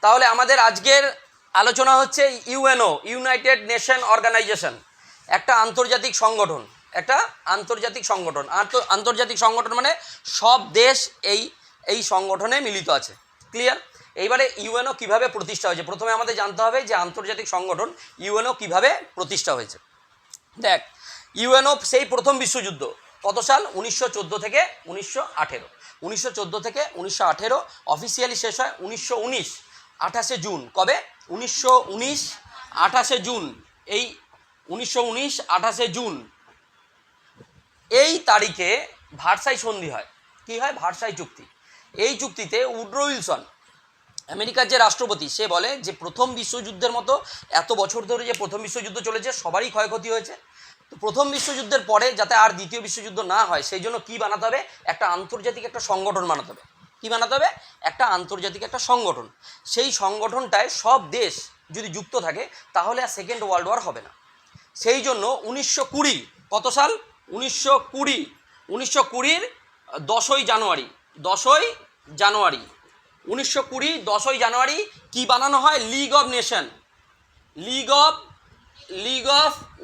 তাহলে আমাদের আজকের আলোচনা হচ্ছে ইউএনও, ইউনাইটেড নেশন অর্গানাইজেশন, একটা আন্তর্জাতিক সংগঠন। একটা আন্তর্জাতিক সংগঠন, আন্তর্জাতিক সংগঠন মানে সব দেশ এই সংগঠনে মিলিত আছে। ক্লিয়ার? এইবারে ইউএনও কীভাবে প্রতিষ্ঠা হয়েছে, প্রথমে আমাদের জানতে হবে যে আন্তর্জাতিক সংগঠন ইউএনও কীভাবে প্রতিষ্ঠা হয়েছে। দেখ, ইউএনও সেই প্রথম বিশ্বযুদ্ধ কত সাল? 1914 থেকে 1918। 1914 থেকে 1918 অফিসিয়ালি শেষ হয় 1919 28শে জুন। কবে? 1919 28শে জুন। এই 1919 28শে জুন এই তারিখে ভার্সাই সন্ধি হয়। কি হয়? ভার্সাই চুক্তি। এই চুক্তিতে উড্রো উইলসন, আমেরিকার যে রাষ্ট্রপতি, সে বলে যে প্রথম বিশ্বযুদ্ধের মতো এত বছর ধরে যে প্রথম বিশ্বযুদ্ধ চলেছে সবারই ক্ষয়ক্ষতি হয়েছে, তো প্রথম বিশ্বযুদ্ধের পরে যাতে আর দ্বিতীয় বিশ্বযুদ্ধ না হয় সেই জন্য কী বানাতে হবে? একটা আন্তর্জাতিক একটা সংগঠন বানাতে হবে। কী বানাতে হবে? একটা আন্তর্জাতিক একটা সংগঠন। সেই সংগঠনটায় সব দেশ যদি যুক্ত থাকে তাহলে আর সেকেন্ড ওয়ার্ল্ড ওয়ার হবে না। সেই জন্য 1920, কত সাল? 1920, 1920 10ই জানুয়ারি 1920 10ই জানুয়ারি কি বানানো হয়? League of nation. League of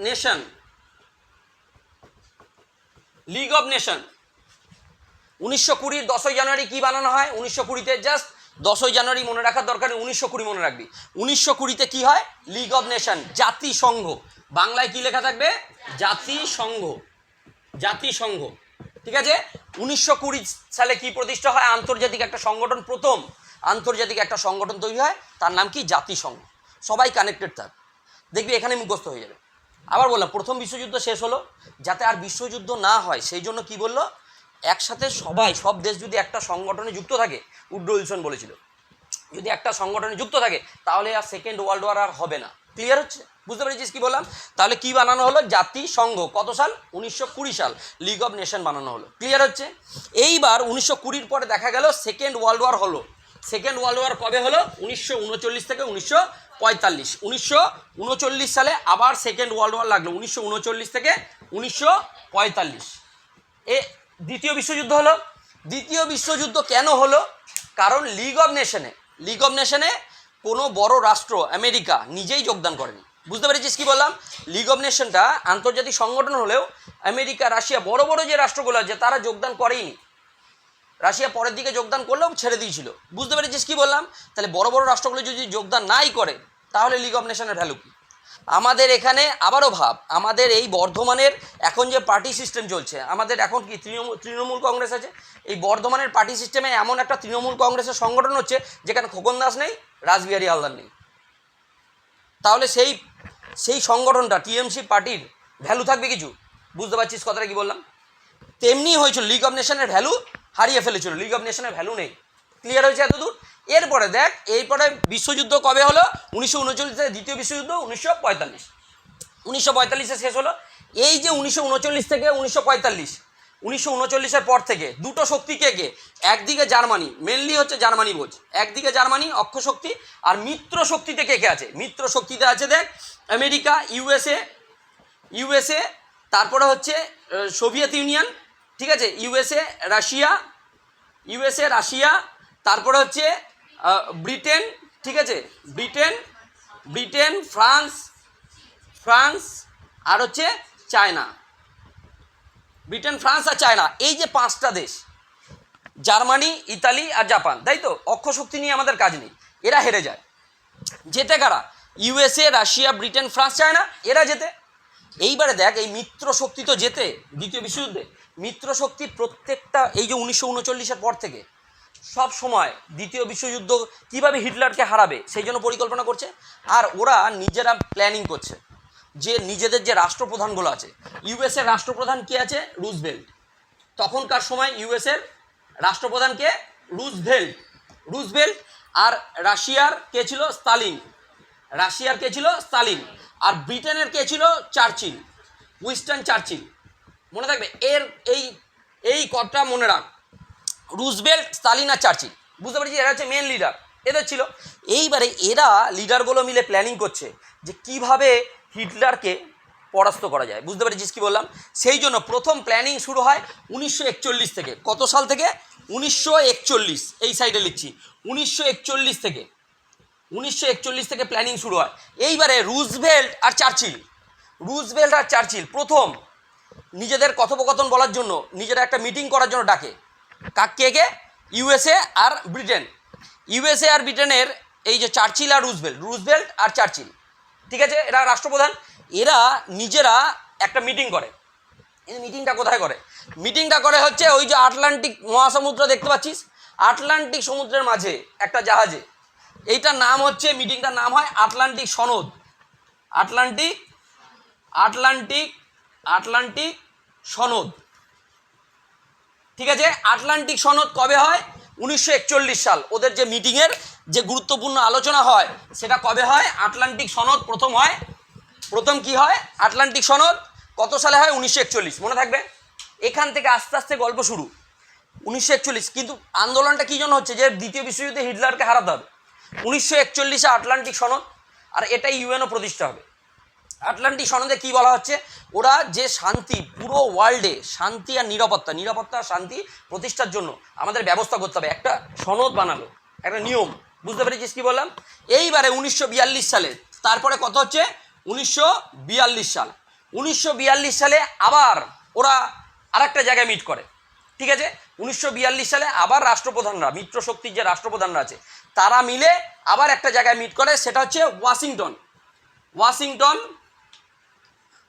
nation 1920 10ই জানুয়ারি কি বানানো হয়? 1920-তে জাস্ট 10ই জানুয়ারি মনে রাখার দরকার নেই, 1920 মনে রাখবি। 1920-তে কি হয়? লিগ অফ নেশন, জাতিসংঘ। বাংলায় কি লেখা থাকবে? জাতিসংঘ। ঠিক আছে? 1920 সালে কি প্রতিষ্ঠা হয়? আন্তর্জাতিক একটা সংগঠন, প্রথম আন্তর্জাতিক একটা সংগঠন তৈরি হয়, তার নাম কি? জাতিসংঘ। সবাই কানেক্টেড থাক, দেখবি এখানে মুখস্থ হয়ে যাবে। আবার বললাম, প্রথম বিশ্বযুদ্ধ শেষ হলো, যাতে আর বিশ্বযুদ্ধ না হয় সেই জন্য কি বললো? একসাথে সব দেশ যদি একটা সংগঠনে যুক্ত থাকে, উড্রো উইলসন বলেছিল, যদি একটা সংগঠনে যুক্ত থাকে তাহলে আর সেকেন্ড ওয়ার্ল্ড ওয়ার আর হবে না। ক্লিয়ার হচ্ছে? বুঝতে পেরেছিস কি বললাম? তাহলে কি বানানো হলো? জাতিসংঘ। কত সাল? 1920 সাল লিগ অফ নেশন বানানো হলো। ক্লিয়ার হচ্ছে? এইবার 1920 পরে দেখা গেল সেকেন্ড ওয়ার্ল্ড ওয়ার হলো। সেকেন্ড ওয়ার্ল্ড ওয়ার কবে হলো? 1939 থেকে 1945। 1939 সালে আবার সেকেন্ড ওয়ার্ল্ড ওয়ার লাগলো, 1939 থেকে 1945। দ্বিতীয় বিশ্বযুদ্ধ হলো। দ্বিতীয় বিশ্বযুদ্ধ কেন হলো? কারণ লিগ অফ নেশনে কোনো বড় রাষ্ট্র, আমেরিকা, নিজেই যোগদান করেনি। বুঝতে পেরেছিস কি বললাম? লিগ অফ নেশনটা আন্তর্জাতিক সংগঠন হলেও আমেরিকা, রাশিয়া, বড় বড় যে রাষ্ট্রগুলো আছে তারা যোগদান করেইনি। রাশিয়া পরের দিকে যোগদান করলেও ছেড়ে দিয়েছিল। বুঝতে পেরেছিস কি বললাম? তাহলে বড় বড় রাষ্ট্রগুলো যদি যোগদান নাই করে তাহলে লিগ অফ নেশনের ভ্যালু কী? আমাদের এখানে আবারও ভাব, আমাদের এই বর্ধমানের এখন যে পার্টি সিস্টেম চলছে, আমাদের এখন কি তৃণমূল কংগ্রেস আছে, এই বর্ধমানের পার্টি সিস্টেমে এমন একটা তৃণমূল কংগ্রেসের সংগঠন হচ্ছে যেখানে খোকন দাস নেই, রাসবিহারী হালদার নেই। তাহলে সেই সংগঠনটা, টিএমসি পার্টির ভ্যালু থাকবে কিছু? বুঝতে পারছিস কথাটা কি বললাম? তেমনি হয়েছিল, লিগ অফ নেশনের ভ্যালু হারিয়ে ফেলেছিল, লিগ অফ নেশনের ভ্যালু নেই। ক্লিয়ার হয়েছে এতদূর? এরপরে দেখ, এরপরে বিশ্বযুদ্ধ কবে হলো? 1939-এ দ্বিতীয় বিশ্বযুদ্ধ, 1945। 1945-এ শেষ হলো। এই যে 1939 থেকে 1945 পর থেকে দুটো শক্তি কে? একদিকে জার্মানি, মেনলি হচ্ছে জার্মানি বোঝ, একদিকে জার্মানি অক্ষ শক্তি, আর মিত্র শক্তিতে কে আছে? মিত্র শক্তিতে আছে দেখ আমেরিকা, ইউএসএ, তারপরে হচ্ছে সোভিয়েত ইউনিয়ন, ঠিক আছে, ইউএসএ, রাশিয়া, তারপরে হচ্ছে ব্রিটেন, ঠিক আছে, ব্রিটেন, ফ্রান্স আর হচ্ছে চায়না। ব্রিটেন, ফ্রান্স আর চায়না, এই যে পাঁচটা দেশ, জার্মানি, ইতালি আর জাপান, তাই তো? অক্ষ শক্তি নিয়ে আমাদের কাজ নেই, এরা হেরে যায়। যেতে কারা? USA, Russia, Britain, France, China, এরা যেতে। এইবারে দেখ, এই মিত্র শক্তি তো যেতে দ্বিতীয় বিশ্বযুদ্ধে, মিত্র শক্তি প্রত্যেকটা, এই যে 1939-এর পর থেকে সব সময় দ্বিতীয় বিশ্বযুদ্ধ কিভাবে হিটলারকে হারাবে সেই জন্য পরিকল্পনা করছে। আর ওরা নিজেরা প্ল্যানিং করছে যে নিজেদের যে রাষ্ট্রপ্রধানগুলো আছে, ইউএসএর রাষ্ট্রপ্রধান কে আছে? রুজভেল্ট। তখনকার সময় ইউএসএর রাষ্ট্রপ্রধান কে? রুজভেল্ট। আর রাশিয়ার কে ছিল? স্তালিন। আর ব্রিটেনের কে ছিল? Churchill, Winston Churchill. মনে থাকবে এই কথা মনে রাখ, রুজভেল্ট, স্তালিন আর চার্চিল। বুঝতে পারছি? এরা হচ্ছে মেন লিডার, এদের ছিল। এইবারে এরা লিডারগুলো মিলে প্ল্যানিং করছে যে কিভাবে হিটলারকে পরাস্ত করা যায়। বুঝতে পেরেছিস কি বললাম? সেই জন্য প্রথম প্ল্যানিং শুরু হয় 1941 থেকে। কত সাল থেকে? 1941, এই সাইডে লিখছি, 1941 থেকে 1941 থেকে প্ল্যানিং শুরু হয়। এইবারে রুজভেল্ট আর চার্চিল প্রথম নিজেদের কথোপকথন বলার জন্য, নিজেরা একটা মিটিং করার জন্য ডাকে। কে ইউএসএ আর ব্রিটেনের এই যে চার্চিল আর রুজভেল্ট আর চার্চিল, ঠিক আছে, এরা রাষ্ট্রপ্রধান, এরা নিজেরা একটা মিটিং করে। এই মিটিংটা কোথায় করে? মিটিংটা করে হচ্ছে ওই যে আটলান্টিক মহাসমুদ্র দেখতে পাচ্ছিস, আটলান্টিক সমুদ্রের মাঝে একটা জাহাজে। এইটার নাম হচ্ছে, মিটিংটার নাম হয় আটলান্টিক সনদ। আটলান্টিক সনদ, ঠিক আছে। আটলান্টিক সনদ কবে হয়? 1941 সাল। ওদের যে মিটিংয়ের যে গুরুত্বপূর্ণ আলোচনা হয় সেটা কবে হয়? আটলান্টিক সনদ প্রথম হয়। প্রথম কি হয়? আটলান্টিক সনদ কত সালে হয়? 1941, মনে থাকবে। এখান থেকে আস্তে আস্তে গল্প শুরু। 1941, কিন্তু আন্দোলনটা কী জন্য হচ্ছে? যে দ্বিতীয় বিশ্বযুদ্ধে হিটলারকে হারাতে হবে। 1941-এ আটলান্টিক সনদ, আর এটাই ইউএনও প্রতিষ্ঠা হবে। আটলান্টিক সনদে কি বলা হচ্ছে? ওরা যে শান্তি, পুরো ওয়ার্ল্ডে শান্তি আর নিরাপত্তা আর শান্তি প্রতিষ্ঠার জন্য আমাদের ব্যবস্থা করতে হবে। একটা সনদ বানালো, একটা নিয়ম। বুঝতে পেরেছিস কি বললাম? এইবারে 1942 সালে, তারপরে কত হচ্ছে? 1942 সাল। 1942 সালে আবার ওরা আর একটা জায়গায় মিট করে, ঠিক আছে। 1942 সালে আবার রাষ্ট্রপ্রধানরা, মিত্র শক্তির যে রাষ্ট্রপ্রধানরা আছে তারা মিলে আবার একটা জায়গায় মিট করে, সেটা হচ্ছে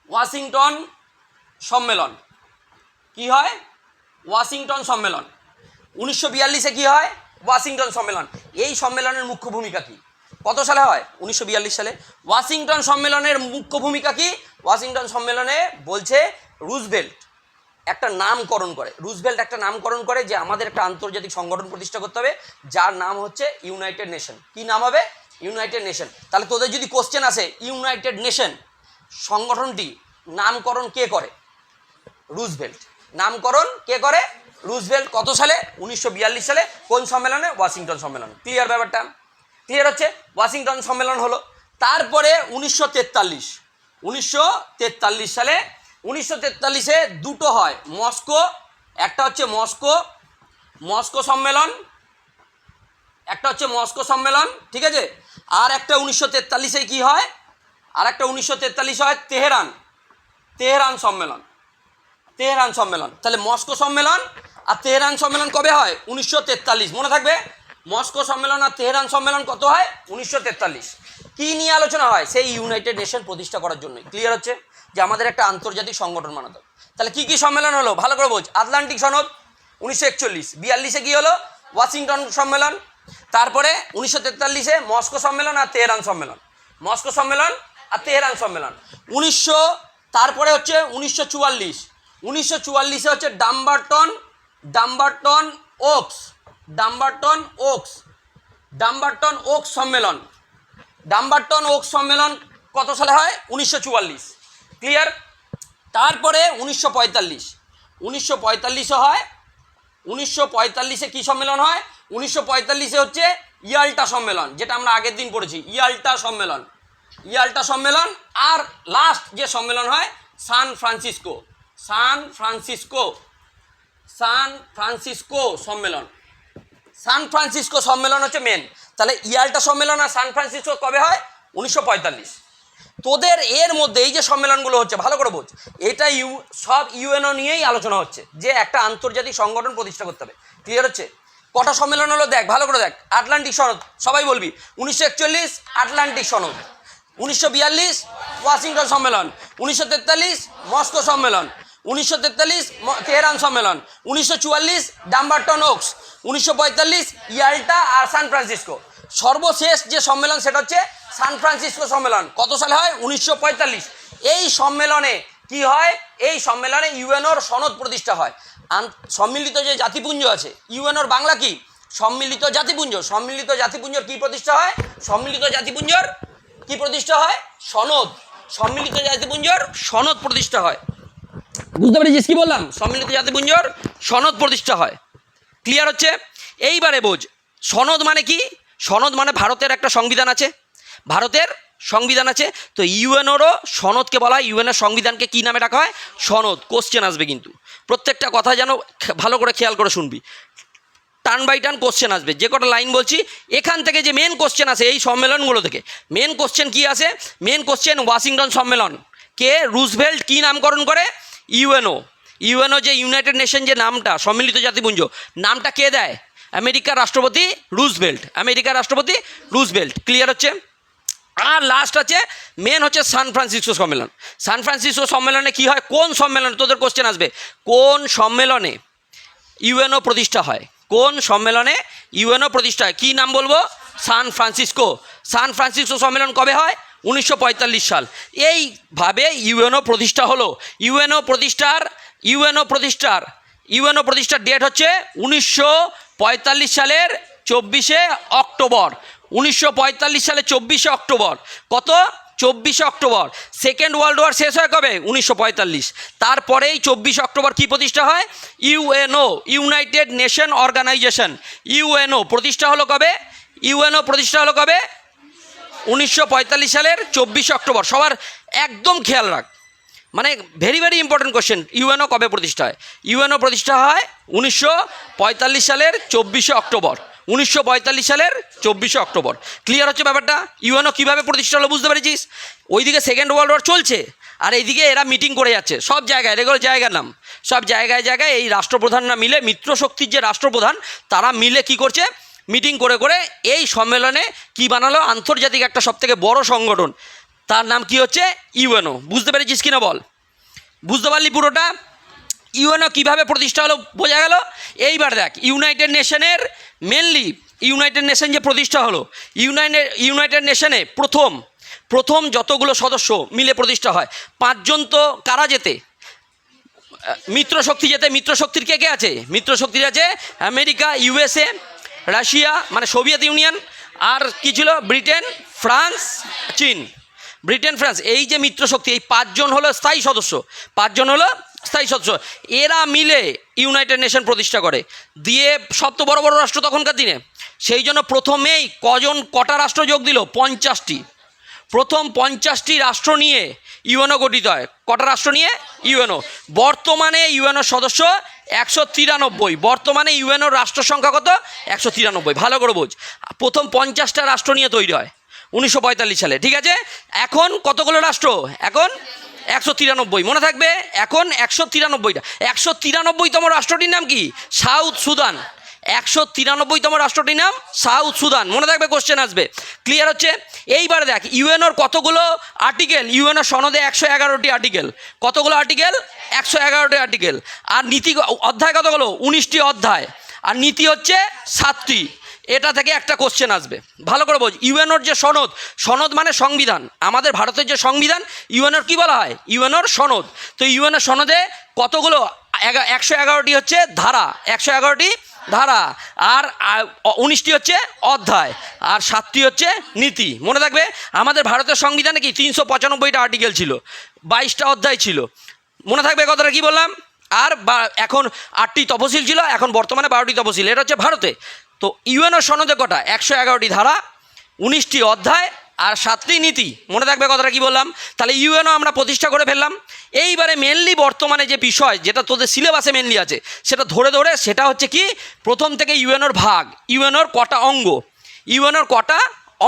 ওয়াশিংটন সম্মেলন। কি হয়? ওয়াশিংটন সম্মেলন। 1942-এ কি হয়? ওয়াশিংটন সম্মেলন। এই সম্মেলনের মুখ্য ভূমিকা কি? কত সালে হয়? 1942 সালে। ওয়াশিংটন সম্মেলনের মুখ্য ভূমিকা কি? ওয়াশিংটন সম্মেলনে বলছে রুজভেল্ট একটা নামকরণ করে যে আমাদের একটা আন্তর্জাতিক সংগঠন প্রতিষ্ঠা করতে হবে, যার নাম হচ্ছে ইউনাইটেড নেশন। কি নাম হবে? United nation. তাহলে তোদের যদি কোশ্চেন আসে, ইউনাইটেড নেশন সংগঠনটি নামকরণ কে করে? রুজভেল্ট। নামকরণ কে করে? রুজভেল্ট। কত সালে? 1942 সালে। কোন সম্মেলনে? ওয়াশিংটন সম্মেলন। ক্লিয়ার ব্যাপারটা? ক্লিয়ার হচ্ছে? ওয়াশিংটন সম্মেলন হলো। তারপরে 1943 সালে, 1943-এ দুটো হয় মস্কো, একটা হচ্ছে মস্কো সম্মেলন, ঠিক আছে। আর একটা 1943-এ কি হয়? আর একটা 1943 হয় তেহরান সম্মেলন। তাহলে মস্কো সম্মেলন আর তেহরান সম্মেলন কবে হয়? 1943, মনে থাকবে। মস্কো সম্মেলন আর তেহরান সম্মেলন কত হয়? 1943। কি নিয়ে আলোচনা হয়? সেই ইউনাইটেড নেশন প্রতিষ্ঠা করার জন্যই। ক্লিয়ার হচ্ছে? যে আমাদের একটা আন্তর্জাতিক সংগঠন বানাতে হবে। তাহলে কি সম্মেলন হলো? ভালো করে বোঝ। আটলান্টিক সনদ 1941, 42-এ কি হলো? ওয়াশিংটন সম্মেলন। তারপরে 1943-এ মস্কো সম্মেলন আর তেহরান সম্মেলন। তারপরে হচ্ছে 1944-এ হচ্ছে ডাম্বারটন ওকস সম্মেলন। কত সালে হয়? 1944। ক্লিয়ার? তারপরে 1945-এ হয়। 1945-এ কী সম্মেলন হয়? 1945-এ হচ্ছে ইয়াল্টা সম্মেলন, যেটা আমরা আগের দিন পড়েছি। ইয়াল্টা সম্মেলন। আর লাস্ট যে সম্মেলন হয় সান ফ্রান্সিসকো সম্মেলন হচ্ছে মেন। তাহলে ইয়াল্টা সম্মেলন আর সান ফ্রান্সিসকো কবে হয়? 1945। তোদের এর মধ্যে এই যে সম্মেলনগুলো হচ্ছে, ভালো করে বোঝ, এটা সব ইউএনও নিয়েই আলোচনা হচ্ছে যে একটা আন্তর্জাতিক সংগঠন প্রতিষ্ঠা করতে হবে। ক্লিয়ার হচ্ছে? কটা সম্মেলন হলো দেখ, ভালো করে দেখ। আটলান্টিক সনদ, সবাই বলবি। 1941 আটলান্টিক সনদ, 1942 ওয়াশিংটন সম্মেলন, 1943 মস্কো সম্মেলন, 1943 তেহরান সম্মেলন, 1944 ডাম্বারটন ওকস, 1945 ইয়াল্টা আর সান ফ্রান্সিসকো। সর্বশেষ যে সম্মেলন সেটা হচ্ছে সান ফ্রান্সিসকো সম্মেলন। কত সালে হয়? 1945। এই সম্মেলনে কি হয়? এই সম্মেলনে ইউএনওর সনদ প্রতিষ্ঠা হয়। সম্মিলিত যে জাতিপুঞ্জ আছে, ইউএনওর বাংলা কি? সম্মিলিত জাতিপুঞ্জর কি প্রতিষ্ঠা হয়? সনদ। সম্মিলিত জাতিপুঞ্জর সনদ প্রতিষ্ঠা হয়। বুঝতে পেরেছিস কি বললাম? সম্মিলিত জাতিপুঞ্জর সনদ প্রতিষ্ঠা হয়। ক্লিয়ার হচ্ছে? এইবারে বোঝ, সনদ মানে কি? সনদ মানে ভারতের একটা সংবিধান আছে। তো ইউএনওরও সনদকে বলা হয়, ইউএনের সংবিধানকে কী নামে ডাকা হয়? সনদ। কোশ্চেন আসবে কিন্তু, প্রত্যেকটা কথা যেন ভালো করে খেয়াল করে শুনবি। টার্ন বাই টার্ন কোশ্চেন আসবে, যে কটা লাইন বলছি এখান থেকে যে মেন কোশ্চেন আসে এই সম্মেলনগুলো থেকে। মেন কোশ্চেন কি আসে? মেন কোশ্চেন ওয়াশিংটন সম্মেলন কে রুজভেল্ট কি নামকরণ করে? ইউএনও। ইউএনও যে ইউনাইটেড নেশন যে নামটা, সম্মিলিত জাতিপুঞ্জ, নামটা কে দেয়? আমেরিকার রাষ্ট্রপতি রুজভেল্ট। আমেরিকার রাষ্ট্রপতি রুজভেল্ট। ক্লিয়ার হচ্ছে? আর লাস্ট আছে মেন হচ্ছে সান ফ্রান্সিসকো সম্মেলন। সান ফ্রান্সিসকো সম্মেলনে কি হয়? কোন সম্মেলনে, তোদের কোশ্চেন আসবে, কোন সম্মেলনে ইউএনও প্রতিষ্ঠা হয়? কোন সম্মেলনে ইউএনও প্রতিষ্ঠা হয়? কী নাম বলবো? San Francisco. সান ফ্রান্সিসকো সম্মেলন কবে হয়? 1945 সাল। এইভাবে ইউএনও প্রতিষ্ঠা হলো। ইউএনও প্রতিষ্ঠার ডেট হচ্ছে 1945 সালের 24শে অক্টোবর। 1945 সালে 24শে অক্টোবর। কত? 24শে অক্টোবর। সেকেন্ড ওয়ার্ল্ড ওয়ার শেষ হয় কবে? 1945। তারপরেই 24শে অক্টোবর কি প্রতিষ্ঠা হয়? UNO, united nation organisation. ইউএনও প্রতিষ্ঠা হলো কবে? ইউএনও প্রতিষ্ঠা হলো কবে? 1945 সালের 24শে অক্টোবর। সবার একদম খেয়াল রাখ, মানে very very important question. UNO কবে প্রতিষ্ঠা হয়? ইউএনও প্রতিষ্ঠা হয় 1945 সালের 24শে অক্টোবর। 1945 সালের 24শে অক্টোবর। ক্লিয়ার হচ্ছে ব্যাপারটা? ইউএনও কীভাবে প্রতিষ্ঠা হলো বুঝতে পেরেছিস? ওইদিকে সেকেন্ড ওয়ার্ল্ড ওয়ার চলছে, আর এইদিকে এরা মিটিং করে যাচ্ছে সব জায়গায়। এগুলো জায়গার নাম, সব জায়গায় জায়গায় এই রাষ্ট্রপ্রধানরা মিলে, মিত্রশক্তির যে রাষ্ট্রপ্রধান তারা মিলে কি করছে? মিটিং করে করে এই সম্মেলনে কি বানালো? আন্তর্জাতিক একটা সবথেকে বড় সংগঠন, তার নাম কি হচ্ছে? ইউএনও। বুঝতে পেরেছিস কিনা বল? বুঝতে পারলি পুরোটা? ইউএনও কীভাবে প্রতিষ্ঠা হলো বোঝা গেল। এইবার দেখ, ইউনাইটেড নেশনের মেনলি ইউনাইটেড নেশন যে প্রতিষ্ঠা হলো, ইউনাইটেড নেশনে প্রথম যতগুলো সদস্য মিলে প্রতিষ্ঠা হয়, 5 জন তো কারা যেতে? মিত্রশক্তি যেতে। মিত্রশক্তির কে কে আছে? মিত্রশক্তির আছে আমেরিকা, ইউএসএ, রাশিয়া মানে সোভিয়েত ইউনিয়ন, আর কি ছিল? ব্রিটেন, ফ্রান্স, চীন। ব্রিটেন, ফ্রান্স, এই যে মিত্রশক্তি, এই 5 জন হলো স্থায়ী সদস্য। 5 জন হলো স্থায়ী সদস্য। এরা মিলে ইউনাইটেড নেশন প্রতিষ্ঠা করে দিয়ে। সব তো বড় বড় রাষ্ট্র তখনকার দিনে, সেই জন্য প্রথমেই কটা রাষ্ট্র যোগ দিল? 50টি। প্রথম 50টি রাষ্ট্র নিয়ে ইউএনও গঠিত হয়। কটা রাষ্ট্র নিয়ে? ইউএনও। বর্তমানে ইউএনও সদস্য 193। বর্তমানে ইউএনওর রাষ্ট্র সংখ্যা কত? 193। ভালো করে বোঝ, প্রথম 50টা রাষ্ট্র নিয়ে তৈরি হয় 1945 সালে। ঠিক আছে, এখন কতগুলো রাষ্ট্র? এখন 193। মনে থাকবে, এখন 193টা। 193তম রাষ্ট্রটির নাম কি? South Sudan. 193তম রাষ্ট্রটির নাম সাউথ সুদান। মনে থাকবে, কোশ্চেন আসবে। ক্লিয়ার হচ্ছে? এইবার দেখ, ইউএনওর কতগুলো আর্টিকেল? ইউএনও সনদে 111টি আর্টিকেল। কতগুলো আর্টিকেল? 111টি আর্টিকেল। আর নীতি অধ্যায় কতগুলো? 19টি অধ্যায়। আর নীতি হচ্ছে 7টি। এটা থেকে একটা কোশ্চেন আসবে, ভালো করে বোঝ। ইউএনওর যে সনদ মানে সংবিধান, আমাদের ভারতের যে সংবিধান, ইউএনওর কি বলা হয়? ইউএনওর সনদ। তো ইউএনওর সনদে কতগুলো? 111টি হচ্ছে ধারা, 111টি ধারা, আর 19টি হচ্ছে অধ্যায়, আর 7টি হচ্ছে নীতি। মনে থাকবে, আমাদের ভারতের সংবিধানে কি 395টা আর্টিকেল ছিল, 22টা অধ্যায় ছিল। মনে থাকবে কথাটা কি বললাম? আর এখন 8টি তফসিল ছিল, এখন বর্তমানে 12টি তফসিল। এটা হচ্ছে ভারতে। তো ইউএনও সনদে কটা? 111টি ধারা, 19টি অধ্যায়, আর 7টি নীতি। মনে থাকবে কথাটা কি বললাম? তাহলে ইউএনও আমরা প্রতিষ্ঠা করে ফেললাম। এইবারে মেনলি বর্তমানে যে বিষয়, যেটা তোদের সিলেবাসে মেনলি আছে, সেটা ধরে সেটা হচ্ছে কি? প্রথম থেকে ইউএনওর ভাগ, ইউএনওর কটা অঙ্গ, ইউএনওর কটা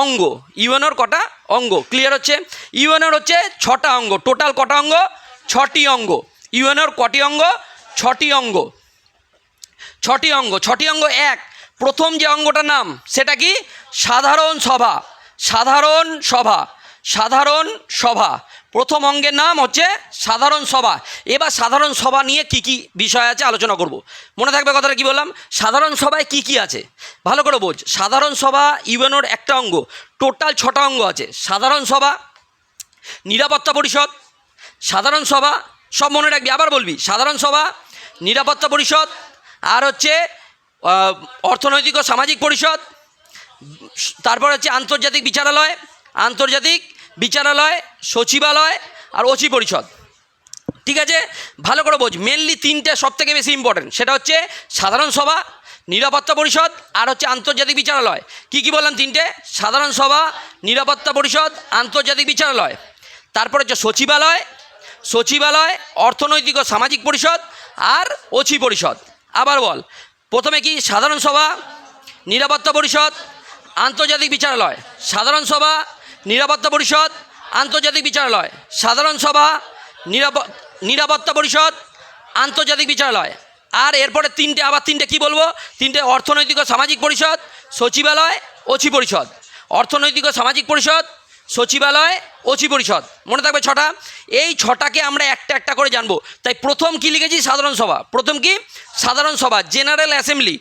অঙ্গ, ইউএনওর কটা অঙ্গ। ক্লিয়ার হচ্ছে? ইউএনওর হচ্ছে 6টা অঙ্গ। টোটাল কটা অঙ্গ? 6টি অঙ্গ। ইউএনওর কটি অঙ্গ? 6টি অঙ্গ। 6টি অঙ্গ। 6টি অঙ্গ। প্রথম যে অঙ্গটার নাম সেটা কি? সাধারণ সভা। সাধারণ সভা। সাধারণ সভা। প্রথম অঙ্গের নাম হচ্ছে সাধারণ সভা। এবার সাধারণ সভা নিয়ে কি কি বিষয় আছে আলোচনা করব। মনে থাকবে কথাটা কি বললাম? সাধারণ সভায় কি কি আছে ভালো করে বোঝ। সাধারণ সভা ইউএনওর একটা অঙ্গ, টোটাল 6টা অঙ্গ আছে। সাধারণ সভা, নিরাপত্তা পরিষদ, সাধারণ সভা, সব মনে রাখবি, আবার বলবি, সাধারণ সভা, নিরাপত্তা পরিষদ, আর হচ্ছে অর্থনৈতিক ও সামাজিক পরিষদ, তারপর হচ্ছে আন্তর্জাতিক বিচারালয়, আন্তর্জাতিক বিচারালয়, সচিবালয়, আর অচি পরিষদ। ঠিক আছে, ভালো করে বোঝ। মেনলি 3টে সব থেকে বেশি ইম্পর্টেন্ট, সেটা হচ্ছে সাধারণ সভা, নিরাপত্তা পরিষদ, আর হচ্ছে আন্তর্জাতিক বিচারালয়। কি কি বললাম? 3টে, সাধারণ সভা, নিরাপত্তা পরিষদ, আন্তর্জাতিক বিচারালয়। তারপর হচ্ছে সচিবালয়, সচিবালয়, অর্থনৈতিক ও সামাজিক পরিষদ, আর অচি পরিষদ। আবার বল, প্রথমে কি সাধারণ সভা, নিরাপত্তা পরিষদ, আন্তর্জাতিক বিচারালয়। সাধারণ সভা, নিরাপত্তা পরিষদ, আন্তর্জাতিক বিচারালয়। সাধারণ সভা, নিরাপত্তা পরিষদ, আন্তর্জাতিক বিচারালয়। আর এরপরে তিনটে কি বলবো, তিনটে অর্থনৈতিক ও সামাজিক পরিষদ, সচিবালয়, অচি পরিষদ। অর্থনৈতিক ও সামাজিক পরিষদ, সচিবালয়, অচি পরিষদ। মনে থাকবে ছটা। এই ছটাকে আমরা একটা একটা করে জানবো। তাই প্রথম কি লিখেছি, সাধারণ সভা। প্রথম কি, সাধারণ সভা, জেনারেল অ্যাসেম্বলি।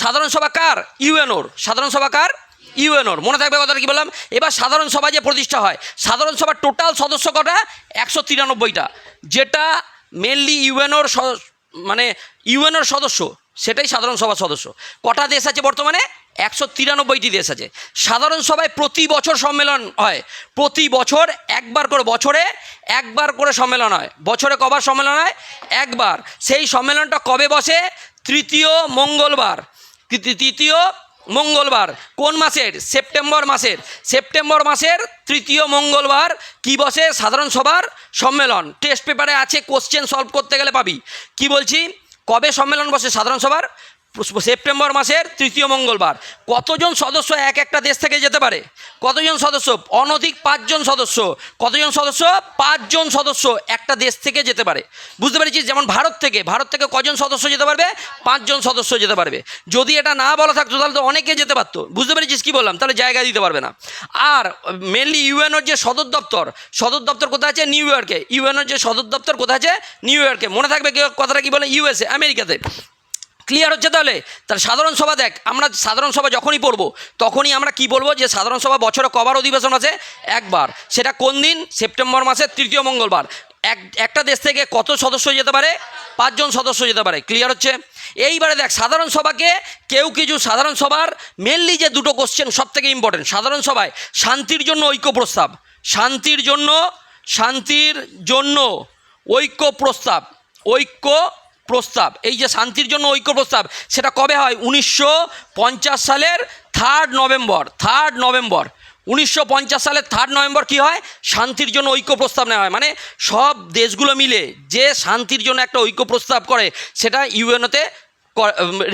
সাধারণ সভা কার, ইউএনওর। সাধারণ সভা কার, ইউএনওর। মনে থাকবে কথাটা কি বললাম। এবার সাধারণ সভা যে প্রতিষ্ঠা হয়, সাধারণ সভার টোটাল সদস্য কটা, 193টা। যেটা মেনলি ইউএনওর মানে ইউএনওর সদস্য, সেটাই সাধারণ সভার সদস্য। কটা দেশ আছে বর্তমানে, 193টি দেশ আছে। সাধারণ সভায় প্রতি বছর সম্মেলন হয়, প্রতি বছর বছরে একবার করে সম্মেলন হয়। বছরে কবার সম্মেলন হয়, একবার। সেই সম্মেলনটা কবে বসে, তৃতীয় মঙ্গলবার। কোন মাসের, সেপ্টেম্বর মাসের তৃতীয় মঙ্গলবার কি বসে, সাধারণ সভার সম্মেলন। টেস্ট পেপারে আছে, কোশ্চেন সলভ করতে গেলে পাবি। কি বলছি, কবে সম্মেলন বসে সাধারণ সভার, সেপ্টেম্বর মাসের তৃতীয় মঙ্গলবার। কতজন সদস্য এক একটা দেশ থেকে যেতে পারে, কতজন সদস্য, অনধিক 5 জন সদস্য। কতজন সদস্য, 5 জন সদস্য একটা দেশ থেকে যেতে পারে। বুঝতে পেরেছিস, যেমন ভারত থেকে কজন সদস্য যেতে পারবে, 5 জন সদস্য যেতে পারবে। যদি এটা না বলা থাকতো তাহলে তো অনেকে যেতে পারতো। বুঝতে পেরেছিস কি বললাম, তাহলে জায়গা দিতে পারবে না। আর মেনলি ইউএনওর যে সদর দপ্তর কোথায় আছে, নিউ ইয়র্কে। ইউএনওর যে সদর দপ্তর কোথায় আছে, নিউ ইয়র্কে। মনে থাকবে কথাটা কি বলে, ইউএসএ, আমেরিকাতে। ক্লিয়ার হচ্ছে তাহলে সাধারণ সভা দেখ, আমরা সাধারণ সভা যখনই পড়বো তখনই আমরা কি বলবো, যে সাধারণ সভা বছরে কবার অধিবেশন আছে, একবার। সেটা কোন দিন, সেপ্টেম্বর মাসের তৃতীয় মঙ্গলবার। একটা দেশ থেকে কত সদস্য যেতে পারে, 5 জন সদস্য যেতে পারে। ক্লিয়ার হচ্ছে। এইবারে দেখ, সাধারণ সভাকে কিছু সাধারণ সভার মেনলি যে দুটো কোশ্চেন সব থেকে ইম্পর্টেন্ট। সাধারণ সভায় শান্তির জন্য ঐক্য প্রস্তাব, শান্তির জন্য ঐক্য প্রস্তাব। এই যে শান্তির জন্য ঐক্য প্রস্তাব, সেটা কবে হয়, 1950 সালের 3 নভেম্বর। 1950 সালের 3 নভেম্বর কী হয়, শান্তির জন্য ঐক্য প্রস্তাব নেওয়া হয়। মানে সব দেশগুলো মিলে যে শান্তির জন্য একটা ঐক্য প্রস্তাব করে, সেটা ইউএনওতে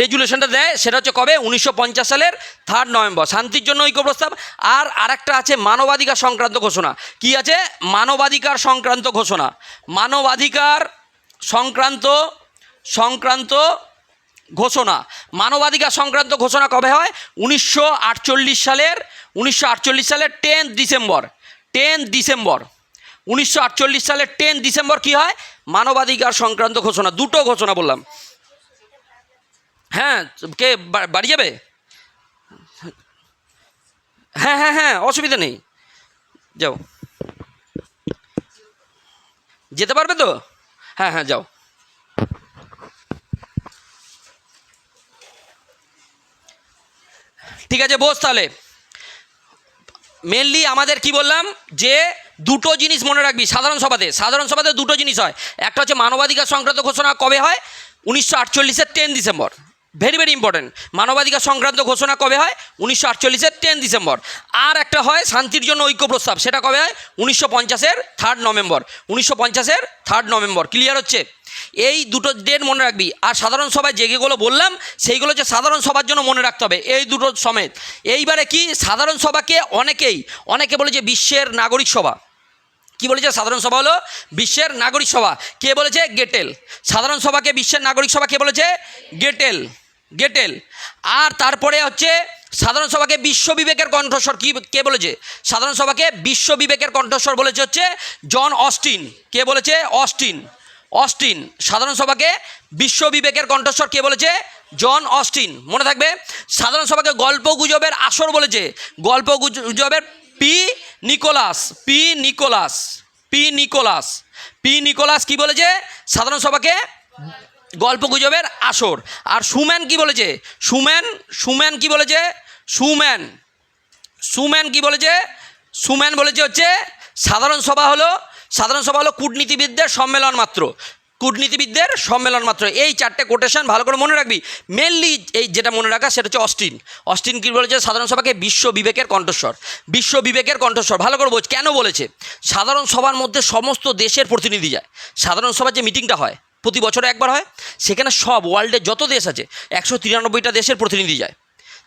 রেজুলেশনটা দেয়। সেটা হচ্ছে কবে, 1950 সালের 3 নভেম্বর, শান্তির জন্য ঐক্য প্রস্তাব। আর আরেকটা আছে মানবাধিকার সংক্রান্ত ঘোষণা। কি আছে, মানবাধিকার সংক্রান্ত ঘোষণা। মানবাধিকার সংক্রান্ত ঘোষণা কবে হয়, 1948 সালের 10 ডিসেম্বর। 1948 সালের 10 ডিসেম্বর কি হয়, মানবাধিকার সংক্রান্ত ঘোষণা। দুটো ঘোষণা বললাম। হ্যাঁ, কে বাড়ি যাবে, হ্যাঁ অসুবিধা নেই, যাও, যেতে পারবে তো, হ্যাঁ যাও। ঠিক আছে, বস। তাহলে মেনলি আমাদের কি বললাম, যে দুটো জিনিস মনে রাখবি সাধারণ সভাতে দুটো জিনিস হয়। একটা হচ্ছে মানবাধিকার সংক্রান্ত ঘোষণা কবে হয়, 1948 10 ডিসেম্বর। Very very important. মানবাধিকার সংক্রান্ত ঘোষণা কবে হয়, 1948 10 ডিসেম্বর। আর একটা হয় শান্তির জন্য ঐক্য প্রস্তাব, সেটা কবে হয়, 1950 3 নভেম্বর। 1950 3 নভেম্বর। ক্লিয়ার হচ্ছে। এই দুটো ডেট মনে রাখবি। আর সাধারণ সভায় যেগুলো বললাম সেইগুলো হচ্ছে সাধারণ সভার জন্য মনে রাখতে হবে, এই দুটো সমেত। এইবারে কি, সাধারণ সভাকে অনেকে বলে যে বিশ্বের নাগরিক সভা। কি বলেছে, সাধারণ সভা হলো বিশ্বের নাগরিক সভা। কে বলেছে, গেটেল। সাধারণ সভাকে বিশ্বের নাগরিক সভা কে বলেছে, গেটেল। আর তারপরে হচ্ছে সাধারণ সভাকে বিশ্ব বিবেকের কণ্ঠস্বর কে বলেছে, সাধারণ সভাকে বিশ্ব বিবেকের কণ্ঠস্বর বলেছে হচ্ছে জন অস্টিন। কে বলেছে, অস্টিন। সাধারণ সভাকে বিশ্ব বিবেকের কণ্ঠস্বর কে বলেছে, জন অস্টিন। মনে থাকবে। সাধারণ সভাকে গল্প গুজবের আসর বলেছে, গল্প গুজবের পি নিকোলাস কি বলেছে, সাধারণ সভাকে গল্প গুজবের আসর। আর সুম্যান কি বলেছে, সুম্যান কি বলেছে, সুম্যান বলেছে হচ্ছে সাধারণ সভা হলো কূটনীতিবিদদের সম্মেলন মাত্র। এই চারটে কোটেশন ভালো করে মনে রাখবি। মেনলি এই যেটা মনে রাখা, সেটা হচ্ছে অস্টিন কি বলেছে, সাধারণ সভাকে বিশ্ব বিবেকের কণ্ঠস্বর। ভালো করে বোঝ, কেন বলেছে। সাধারণ সভার মধ্যে সমস্ত দেশের প্রতিনিধি যায়। সাধারণ সভার যে মিটিংটা হয় প্রতি বছরে একবার হয়, সেখানে সব ওয়ার্ল্ডের যত দেশ আছে 193টা দেশের প্রতিনিধি যায়।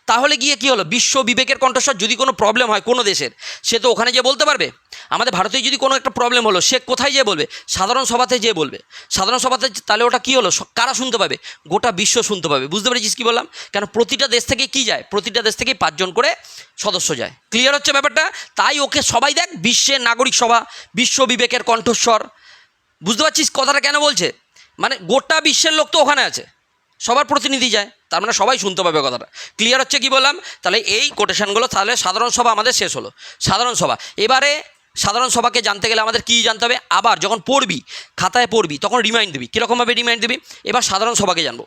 তাহলে গিয়ে কী হলো, বিশ্ব বিবেকের কণ্ঠস্বর যদি কোনো প্রবলেম হয় কোনো দেশের, সে তো ওখানে যেয়ে বলতে পারবে। আমাদের ভারতে যদি কোনো একটা প্রবলেম হলো, সে কোথায় যেয়ে বলবে? সাধারণ সভাতে যেয়ে বলবে। সাধারণ সভাতে তাহলে ওটা কী হলো, কারা শুনতে পাবে? গোটা বিশ্ব শুনতে পাবে। বুঝতে পেরেছিস কী বললাম? কেন প্রতিটা দেশ থেকে কী যায়? প্রতিটা দেশ থেকে 5 জন করে সদস্য যায়। ক্লিয়ার হচ্ছে ব্যাপারটা? তাই ওকে সবাই দেখ বিশ্বের নাগরিক সভা, বিশ্ব বিবেকের কণ্ঠস্বর। বুঝতে পারছিস কথাটা কেন বলছে? মানে গোটা বিশ্বের লোক তো ওখানে আছে, সবার প্রতিনিধি যায়, তার মানে সবাই শুনতে পাবে কথাটা। ক্লিয়ার হচ্ছে কি বললাম? তাহলে এই কোটেশনগুলো, তাহলে সাধারণ সভা আমাদের শেষ হলো। সাধারণ সভা, এবারে সাধারণ সভাকে জানতে গেলে আমাদের কী জানতে হবে? আবার যখন পড়বি, খাতায় পড়বি, তখন রিমাইন্ড দিবি। কীরকমভাবে রিমাইন্ড দিবি? এবার সাধারণ সভাকে জানবো।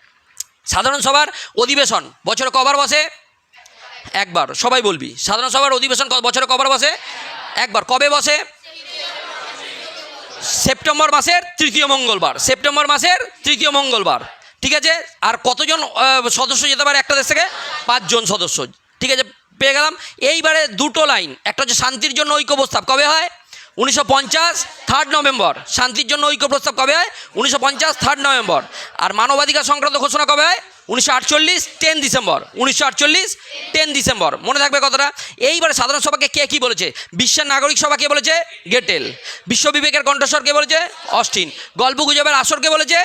সাধারণ সভার অধিবেশন বছরে কবার বসে? একবার। সবাই বলবি, সাধারণ সভার অধিবেশন বছরে কবার বসে? একবার। কবে বসে? সেপ্টেম্বর মাসের তৃতীয় মঙ্গলবার। সেপ্টেম্বর মাসের তৃতীয় মঙ্গলবার, ঠিক আছে। আর কতজন সদস্য যেতে পারে একটা দেশ থেকে? 5 জন সদস্য, ঠিক আছে, পেয়ে গেলাম। এইবারে দুটো লাইন, একটা হচ্ছে শান্তির জন্য ঐক্য প্রস্তাব কবে হয়? 1950 3 নভেম্বর। শান্তির জন্য ঐক্য প্রস্তাব কবে হয়? 1950 3 নভেম্বর। আর মানবাধিকার সংক্রান্ত ঘোষণা কবে হয়? 1948 10 ডিসেম্বর। 1948 10 ডিসেম্বর। মনে থাকবে কথাটা। এইবারে সাধারণ সভাকে কে কী বলেছে? বিশ্বের নাগরিক সভা কে বলেছে? গেটেল। বিশ্ব বিবেকের কণ্ঠস্বর কে বলেছে? অস্টিন। গল্প গুজবের আসর কে বলেছে?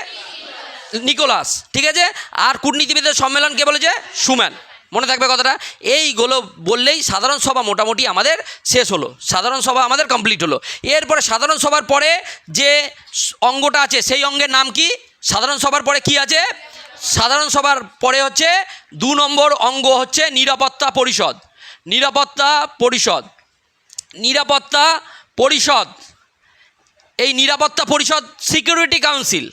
নিকোলাস, ঠিক আছে। আর কূটনীতিবিদের সম্মেলন কে বলেছে? সুম্যান। মনে থাকবে কথাটা। এইগুলো বললেই সাধারণ সভা মোটামুটি আমাদের শেষ হলো, সাধারণ সভা আমাদের কমপ্লিট হলো। এরপরে সাধারণ সভার পরে যে অঙ্গটা আছে সেই অঙ্গের নাম কি? সাধারণ সভার পরে কি আছে? সাধারণ সভার পরে হচ্ছে 2 নম্বর অঙ্গ হচ্ছে নিরাপত্তা পরিষদ। নিরাপত্তা পরিষদ, নিরাপত্তা পরিষদ। এই নিরাপত্তা পরিষদ সিকিউরিটি কাউন্সিল,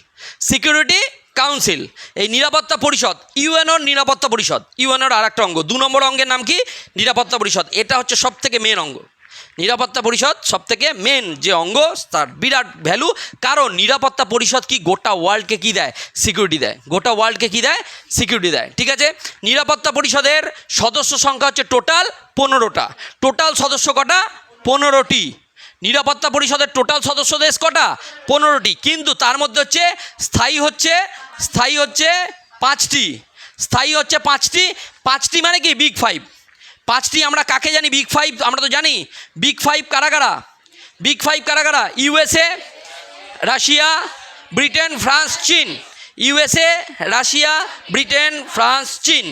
সিকিউরিটি কাউন্সিল, এই নিরাপত্তা পরিষদ ইউএনওর নিরাপত্তা পরিষদ, ইউএনওর আর একটা অঙ্গ। 2 নম্বর অঙ্গের নাম কি? নিরাপত্তা পরিষদ। এটা হচ্ছে সব থেকে মেন অঙ্গ। নিরাপত্তা পরিষদ সব থেকে মেন যে অঙ্গ, তার বিরাট ভ্যালু। কারণ নিরাপত্তা পরিষদ কি গোটা ওয়ার্ল্ডকে কি দেয়? সিকিউরিটি দেয়। গোটা ওয়ার্ল্ডকে কি দেয়? সিকিউরিটি দেয়, ঠিক আছে। নিরাপত্তা পরিষদের সদস্য সংখ্যা হচ্ছে টোটাল 15টা। টোটাল সদস্য কটা? 15টি। নিরাপত্তা পরিষদের টোটাল সদস্য দেশ কটা? 15টি। কিন্তু তার মধ্যে হচ্ছে স্থায়ী হচ্ছে 5টি। স্থায়ী হচ্ছে 5টি। 5টি মানে কি? বিগ 5। 5টি আমরা কাকে জানি? বিগ 5 আমরা তো জানি। বিগ 5 কারা কারা? বিগ 5 কারা কারা? ইউএসএ, রাশিয়া, ব্রিটেন, ফ্রান্স, চীন। ইউএসএ, রাশিয়া, ব্রিটেন, ফ্রান্স, চীন।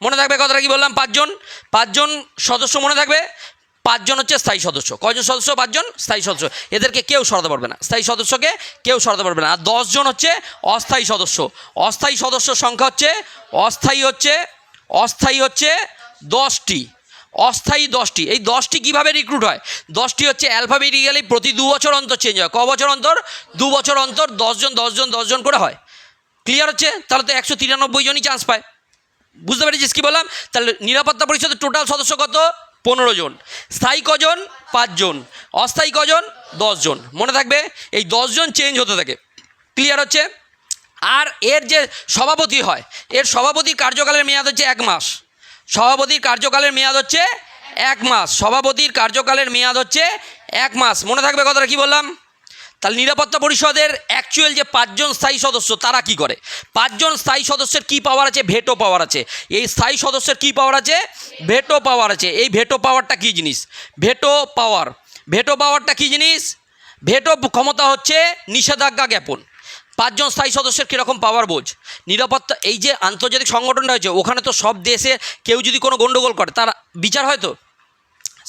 মনে থাকবে কথাটা কি বললাম? 5 জন। 5 জন সদস্য মনে থাকবে। 5 জন হচ্ছে স্থায়ী সদস্য। কয়জন সদস্য? 5 জন স্থায়ী সদস্য। এদেরকে কেউ সরাতে পারবে না, স্থায়ী সদস্যকে কেউ সরাতে পারবে না। আর 10 জন হচ্ছে অস্থায়ী সদস্য। অস্থায়ী সদস্যর সংখ্যা হচ্ছে অস্থায়ী হচ্ছে 10টি। অস্থায়ী 10টি। এই 10টি কীভাবে রিক্রুট হয়? 10টি হচ্ছে অ্যালফাবেটিক্যালি প্রতি 2 বছর অন্তর চেঞ্জ হয়। ক বছর অন্তর? 2 বছর অন্তর 10 জন 10 জন 10 জন করে হয়। ক্লিয়ার হচ্ছে? তাহলে তো 193 জনই চান্স পায়। বুঝতে পেরেছিস কী বললাম? তাহলে নিরাপত্তা পরিষদের টোটাল সদস্য কত? 15 জন। স্থায়ী কজন? 5 জন। অস্থায়ী কজন? 10 জন। মনে থাকবে এই 10 জন চেঞ্জ হতে থাকে। ক্লিয়ার হচ্ছে? আর এর যে সভাপতি হয়, এর সভাপতির কার্যকালের মেয়াদ হচ্ছে 1 মাস। সভাপতির কার্যকালের মেয়াদ হচ্ছে 1 মাস। সভাপতির কার্যকালের মেয়াদ হচ্ছে 1 মাস। মনে থাকবে কথাটা কি বললাম? তাহলে নিরাপত্তা পরিষদের অ্যাকচুয়াল যে 5 জন স্থায়ী সদস্য তারা কি করে? 5 জন স্থায়ী সদস্যের কি পাওয়ার আছে? ভেটো পাওয়ার আছে। এই স্থায়ী সদস্যের কি পাওয়ার আছে? ভেটো পাওয়ার আছে। এই ভেটো পাওয়ারটা কী জিনিস? ভেটো পাওয়ার, ভেটো পাওয়ারটা কী জিনিস? ভেটো ক্ষমতা হচ্ছে নিষেধাজ্ঞা জ্ঞাপন। 5 জন স্থায়ী সদস্যের কীরকম পাওয়ার বোঝ? নিরাপত্তা, এই যে আন্তর্জাতিক সংগঠনটা হয়েছে, ওখানে তো সব দেশে কেউ যদি কোনো গণ্ডগোল করে তার বিচার হয়, তো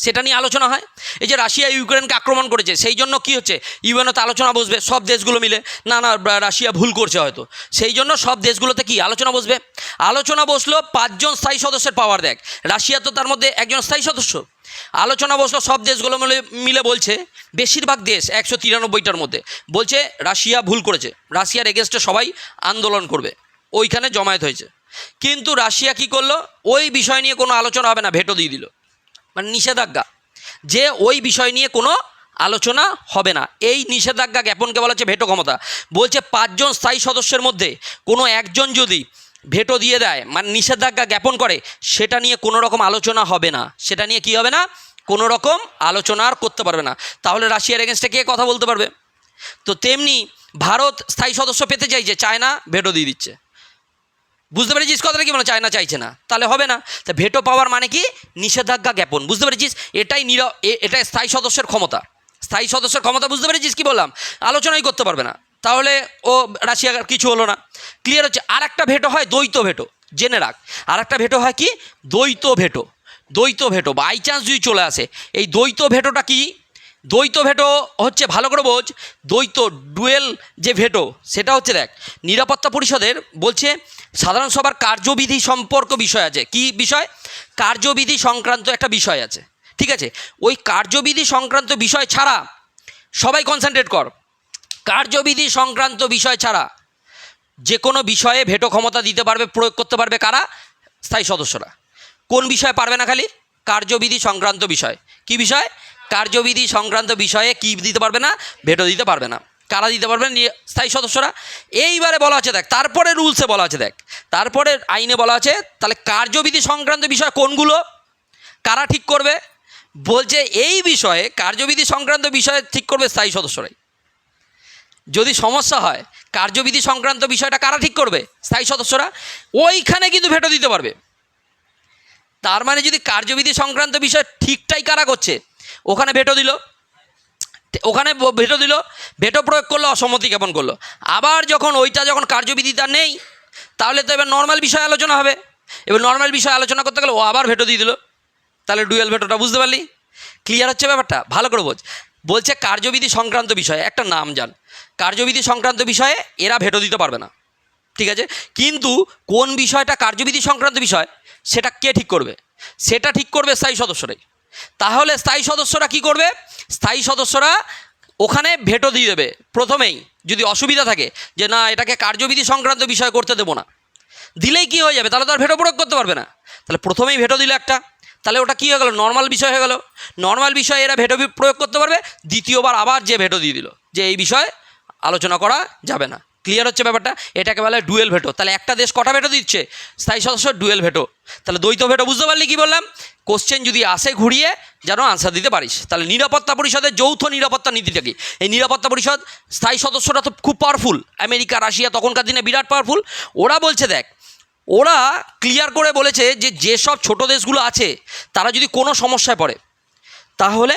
সেটা নিয়ে আলোচনা হয়। এই যে রাশিয়া ইউক্রেনকে আক্রমণ করেছে, সেই জন্য কী হচ্ছে? ইউএনওতে আলোচনা বসবে সব দেশগুলো মিলে, না না রাশিয়া ভুল করছে হয়তো, সেই জন্য সব দেশগুলোতে কি আলোচনা বসবে? আলোচনা বসলো, 5 জন স্থায়ী সদস্যের পাওয়ার দেখ। রাশিয়া তো তার মধ্যে একজন স্থায়ী সদস্য। আলোচনা বসলো, সব দেশগুলো মিলে বলছে, বেশিরভাগ দেশ 193টার মধ্যে বলছে রাশিয়া ভুল করেছে, রাশিয়ার এগেনস্টে সবাই আন্দোলন করবে, ওইখানে জমায়েত হয়েছে। কিন্তু রাশিয়া কি করলো? ওই বিষয় নিয়ে কোনো আলোচনা হবে না, ভেটো দিয়ে দিল, মানে নিষেধাজ্ঞা, যে ওই বিষয় নিয়ে কোনো আলোচনা হবে না। এই নিষেধাজ্ঞা জ্ঞাপনকে বলা হচ্ছে ভেটো ক্ষমতা। বলছে 5 জন স্থায়ী সদস্যের মধ্যে কোনো একজন যদি ভেটো দিয়ে দেয়, মানে নিষেধাজ্ঞা জ্ঞাপন করে, সেটা নিয়ে কোনো রকম আলোচনা হবে না। সেটা নিয়ে কি হবে না? কোনো রকম আলোচনা আর করতে পারবে না। তাহলে রাশিয়ার এগেনস্টে কে কথা বলতে পারবে? তো তেমনি ভারত স্থায়ী সদস্য পেতে চাইছে, চায়না ভেটো দিয়ে দিচ্ছে। বুঝতে পেরেছিস কথাটা কি? মানে চায়না চাইছে না, তাহলে হবে না। তা ভেটো পাওয়ার মানে কি? নিষেধাজ্ঞা জ্ঞাপন। বুঝতে পেরেছিস? এটাই স্থায়ী সদস্যের ক্ষমতা। স্থায়ী সদস্যের ক্ষমতা বুঝতে পেরেছিস কি বললাম? আলোচনাই করতে পারবে না, তাহলে ও রাশিয়া কিছু হলো না। ক্লিয়ার হচ্ছে? আর একটা ভেটো হয় দ্বৈত ভেটো, জেনে রাখ। আর একটা ভেটো হয় কি? দ্বৈত ভেটো। দ্বৈত ভেটো বাই চান্স যদি চলে আসে, এই দ্বৈত ভেটোটা কি? দ্বৈত ভেটো হচ্ছে, ভালো করে বোঝ, দ্বৈত ডুয়েল যে ভেটো সেটা হচ্ছে, দেখ, নিরাপত্তা পরিষদের বলছে সাধারণ সভার কার্যবিধি সম্পর্ক বিষয় আছে। কি বিষয়? কার্যবিধি সংক্রান্ত একটা বিষয় আছে, ঠিক আছে? ওই কার্যবিধি সংক্রান্ত বিষয় ছাড়া, সবাই কনসেন্ট্রেট কর, কার্যবিধি সংক্রান্ত বিষয় ছাড়া যে কোনো বিষয়ে ভেটো ক্ষমতা দিতে পারবে, প্রয়োগ করতে পারবে কারা? স্থায়ী সদস্যরা। কোন বিষয়ে পারবে না? খালি কার্যবিধি সংক্রান্ত বিষয়। কি বিষয়? কার্যবিধি সংক্রান্ত বিষয়ে কি দিতে পারবে না? ভেটো দিতে পারবে না। কারা দিতে পারবে? স্থায়ী সদস্যরা। এইবারে বলা আছে, দেখ, তারপরে রুলসে বলা আছে, দেখ, তারপরে আইনে বলা আছে, তাহলে কার্যবিধি সংক্রান্ত বিষয় কোনগুলো, কারা ঠিক করবে? বলছে এই বিষয়ে, কার্যবিধি সংক্রান্ত বিষয়ে ঠিক করবে স্থায়ী সদস্যরাই। যদি সমস্যা হয়, কার্যবিধি সংক্রান্ত বিষয়টা কারা ঠিক করবে? স্থায়ী সদস্যরা। ওইখানে কিন্তু ভেটো দিতে পারবে। তার মানে যদি কার্যবিধি সংক্রান্ত বিষয় ঠিকটাই কারা করছে, ওখানে ভেটো দিল, ওখানে ভেটো দিল, ভেটো প্রয়োগ করলো, অসম্মতি জ্ঞাপন করলো। আবার যখন ওইটা যখন কার্যবিধিটা নেই, তাহলে তো এবার নর্মাল বিষয় আলোচনা হবে। এবার নর্মাল বিষয় আলোচনা করতে গেলে ও আবার ভেটো দিয়ে দিল, তাহলে ডুয়েল ভেটোটা। বুঝতে পারলি? ক্লিয়ার হচ্ছে ব্যাপারটা? ভালো করে বোঝ। বলছে কার্যবিধি সংক্রান্ত বিষয়ে একটা নাম জান, কার্যবিধি সংক্রান্ত বিষয়ে এরা ভেটো দিতে পারবে না, ঠিক আছে? কিন্তু কোন বিষয়টা কার্যবিধি সংক্রান্ত বিষয় সেটা কে ঠিক করবে? সেটা ঠিক করবে স্থায়ী সদস্যরাই। তাহলে স্থায়ী সদস্যরা কি করবে? স্থায়ী সদস্যরা ওখানে ভেটো দিয়ে দেবে প্রথমেই। যদি অসুবিধা থাকে যে না, এটাকে কার্যবিধি সংক্রান্ত বিষয় করতে দেবো না, দিলেই কি হয়ে যাবে? তাহলে তো আর ভেটো প্রয়োগ করতে পারবে না। তাহলে প্রথমেই ভেটো দিলে একটা, তাহলে ওটা কী হয়ে গেল? নর্মাল বিষয় হয়ে গেল। নর্মাল বিষয়ে এরা ভেটো প্রয়োগ করতে পারবে। দ্বিতীয়বার আবার যে ভেটো দিয়ে দিল যে এই বিষয়ে আলোচনা করা যাবে না। ক্লিয়ার হচ্ছে ব্যাপারটা? এটাকে বলে ডুয়েল ভেটো। তাহলে একটা দেশ কটা ভেটো দিচ্ছে? স্থায়ী সদস্য ডুয়েল ভেটো। তাহলে দ্বৈত ভেটো বুঝতে পারলি কি বললাম? কোশ্চেন যদি আসে ঘুরিয়ে যেন আনসার দিতে পারিস। তাহলে নিরাপত্তা পরিষদের যৌথ নিরাপত্তা নীতিটা কি? এই নিরাপত্তা পরিষদ স্থায়ী সদস্যরা তো খুব পাওয়ারফুল। আমেরিকা, রাশিয়া তখনকার দিনে বিরাট পাওয়ারফুল। ওরা বলছে, দেখ, ওরা ক্লিয়ার করে বলেছে যে যেসব ছোটো দেশগুলো আছে তারা যদি কোনো সমস্যায় পড়ে, তাহলে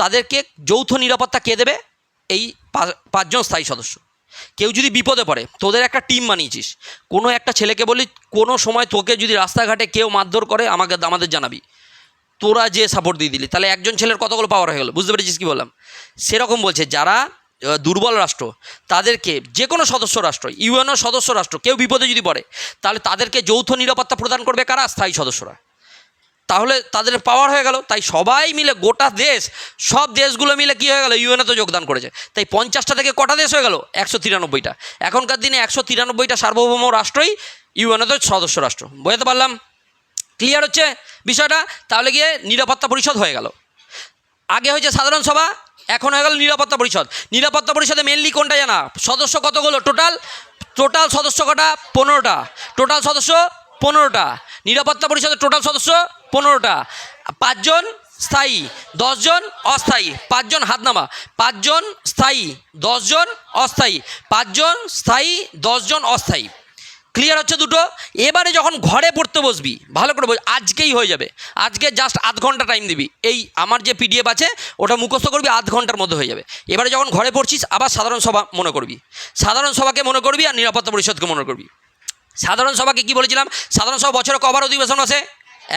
তাদেরকে যৌথ নিরাপত্তা কে দেবে? এই পাঁচজন স্থায়ী সদস্য। কেউ যদি বিপদে পড়ে, তোদের একটা টিম বানিয়েছিস, কোনো একটা ছেলেকে বলি কোনো সময় তোকে যদি রাস্তাঘাটে কেউ মারধর করে আমাদের জানাবি, তোরা যে সাপোর্ট দিয়ে দিলি, তাহলে একজন ছেলের কতগুলো পাওয়ার হয়ে গেল। বুঝতে পেরেছিস কি বললাম? সেরকম বলছে যারা দুর্বল রাষ্ট্র তাদেরকে, যে কোনো সদস্য রাষ্ট্র, ইউএনও সদস্য রাষ্ট্র, কেউ বিপদে যদি পড়ে তাহলে তাদেরকে যৌথ নিরাপত্তা প্রদান করবে কারা? স্থায়ী সদস্যরা। তাহলে তাদের পাওয়ার হয়ে গেল। তাই সবাই মিলে, গোটা দেশ, সব দেশগুলো মিলে কী হয়ে গেল? ইউএনএতে যোগদান করেছে। তাই 50টা থেকে কটা দেশ হয়ে গেল? 193টা। এখনকার দিনে 193টা সার্বভৌম রাষ্ট্রই ইউএনএতে সদস্য রাষ্ট্র। বুঝতে পারলাম? ক্লিয়ার হচ্ছে বিষয়টা? তাহলে গিয়ে নিরাপত্তা পরিষদ হয়ে গেল। আগে হয়েছে সাধারণ সভা, এখন হয়ে গেল নিরাপত্তা পরিষদ। নিরাপত্তা পরিষদে মেনলি কোনটা জানা? সদস্য কতগুলো? টোটাল সদস্য কটা? 15টা। টোটাল সদস্য 15টা। নিরাপত্তা পরিষদের টোটাল সদস্য 15টা। 5 জন স্থায়ী, 10 জন অস্থায়ী। 5 জন হাত নামা। 5 জন স্থায়ী, 10 জন অস্থায়ী। 5 জন স্থায়ী, 10 জন অস্থায়ী। ক্লিয়ার হচ্ছে দুটো? এবারে যখন ঘরে পড়তে বসবি, ভালো করে বস, আজকেই হয়ে যাবে। আজকে জাস্ট আধ ঘন্টা টাইম দিবি। এই আমার যে পিডিএফ আছে ওটা মুখস্থ করবি, আধ ঘন্টার মধ্যে হয়ে যাবে। এবারে যখন ঘরে পড়ছিস আবার সাধারণ সভা মনে করবি, সাধারণ সভাকে মনে করবি, আর নিরাপত্তা পরিষদকে মনে করবি। সাধারণ সভাকে কি বলেছিলাম? সাধারণ সভা বছরে কবার অধিবেশন আছে?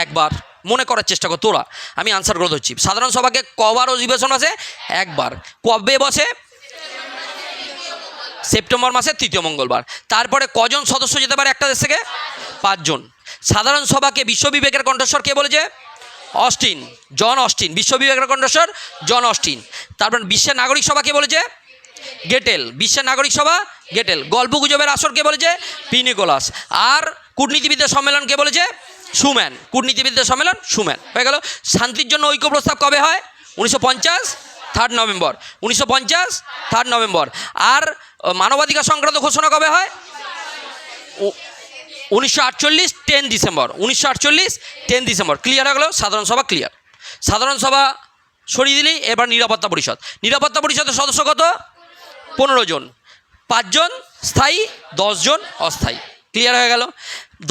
একবার। মনে করার চেষ্টা কর তোরা, আমি আনসার করে ধরছি। সাধারণ সভাকে কবার অধিবেশন আছে? একবার। কবে বসে? সেপ্টেম্বর মাসের 3য় মঙ্গলবার। তারপরে কজন সদস্য যেতে পারে একটা দেশ থেকে? 5 জন। সাধারণ সভাকে বিশ্ববিবেকের কণ্ঠস্বর কে বলেছে? Austin, John Austen. বিশ্ববিবেকের কণ্ঠস্বর জন অস্টিন। তারপর বিশ্বের নাগরিক সভা কে বলেছে? গেটেল। বিশ্বের নাগরিক সভা গেটেল। গল্প গুজবের আসর কে বলেছে? P Nicolas. আর কূটনীতিবিদদের সম্মেলন কে বলেছে? সুম্যান। কূটনীতিবিদদের সম্মেলন সুম্যান। হয়ে গেল। শান্তির জন্য ঐক্য প্রস্তাব কবে হয়? 1950 3 নভেম্বর। 1950 3 নভেম্বর। আর মানবাধিকার সংক্রান্ত ঘোষণা কবে হয়? 1948 10 ডিসেম্বর। 1948 10 ডিসেম্বর। ক্লিয়ার হয়ে গেল? সাধারণ সভা ক্লিয়ার। সাধারণ সভা সরিয়ে দিলেই এবার নিরাপত্তা পরিষদ। নিরাপত্তা পরিষদের সদস্য কত? 15 জন। 5 জন স্থায়ী, 10 জন অস্থায়ী। ক্লিয়ার হয়ে গেল?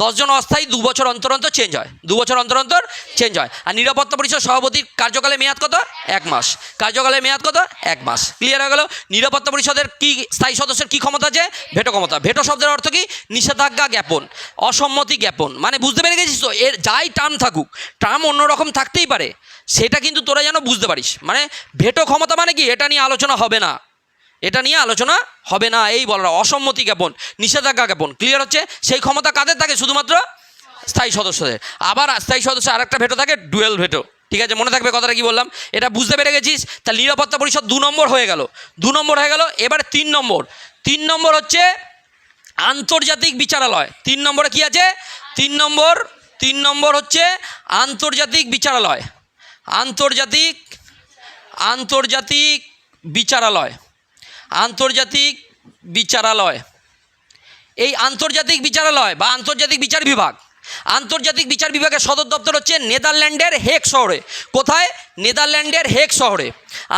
10 জন অস্থায়ী 2 বছর অন্তর অন্তর চেঞ্জ হয়, 2 বছর অন্তর অন্তর চেঞ্জ হয়। আর নিরাপত্তা পরিষদ সভাপতির কার্যকালের মেয়াদ কত? 1 মাস। কার্যকালের মেয়াদ কত? 1 মাস। ক্লিয়ার হয়ে গেল? নিরাপত্তা পরিষদের কি স্থায়ী সদস্যের কি ক্ষমতা আছে? ভেটো ক্ষমতা। ভেটো শব্দের অর্থ কি? নিষেধাজ্ঞা জ্ঞাপন, অসম্মতি জ্ঞাপন। মানে বুঝতে পেরে গেছিস তো? এর যাই টার্ম থাকুক, টার্ম অন্যরকম থাকতেই পারে, সেটা কিন্তু তোরা যেন বুঝতে পারিস। মানে ভেটো ক্ষমতা মানে কি? এটা নিয়ে আলোচনা হবে না, এটা নিয়ে আলোচনা হবে না, এই বলা। অসম্মতি জ্ঞাপন, নিষেধাজ্ঞা জ্ঞাপন। ক্লিয়ার হচ্ছে? সেই ক্ষমতা কাদের থাকে? শুধুমাত্র স্থায়ী সদস্যদের। আবার স্থায়ী সদস্য আরেকটা ভেটো থাকে, ডুয়েল ভেটো। ঠিক আছে, মনে থাকবে কথাটা কি বললাম? এটা বুঝতে পেরে গেছিস? তাহলে নিরাপত্তা পরিষদ 2 নম্বর হয়ে গেল, 2 নম্বর হয়ে গেল। এবার 3 নম্বর। 3 নম্বর হচ্ছে আন্তর্জাতিক বিচারালয়। 3 নম্বরে কি আছে? 3 নম্বর হচ্ছে আন্তর্জাতিক বিচারালয়। আন্তর্জাতিক বিচারালয়। আন্তর্জাতিক বিচারালয়। এই আন্তর্জাতিক বিচারালয় বা আন্তর্জাতিক বিচার বিভাগ, আন্তর্জাতিক বিচার বিভাগের সদর দপ্তর হচ্ছে নেদারল্যান্ডের হেগ শহরে। কোথায়? নেদারল্যান্ডের হেগ শহরে।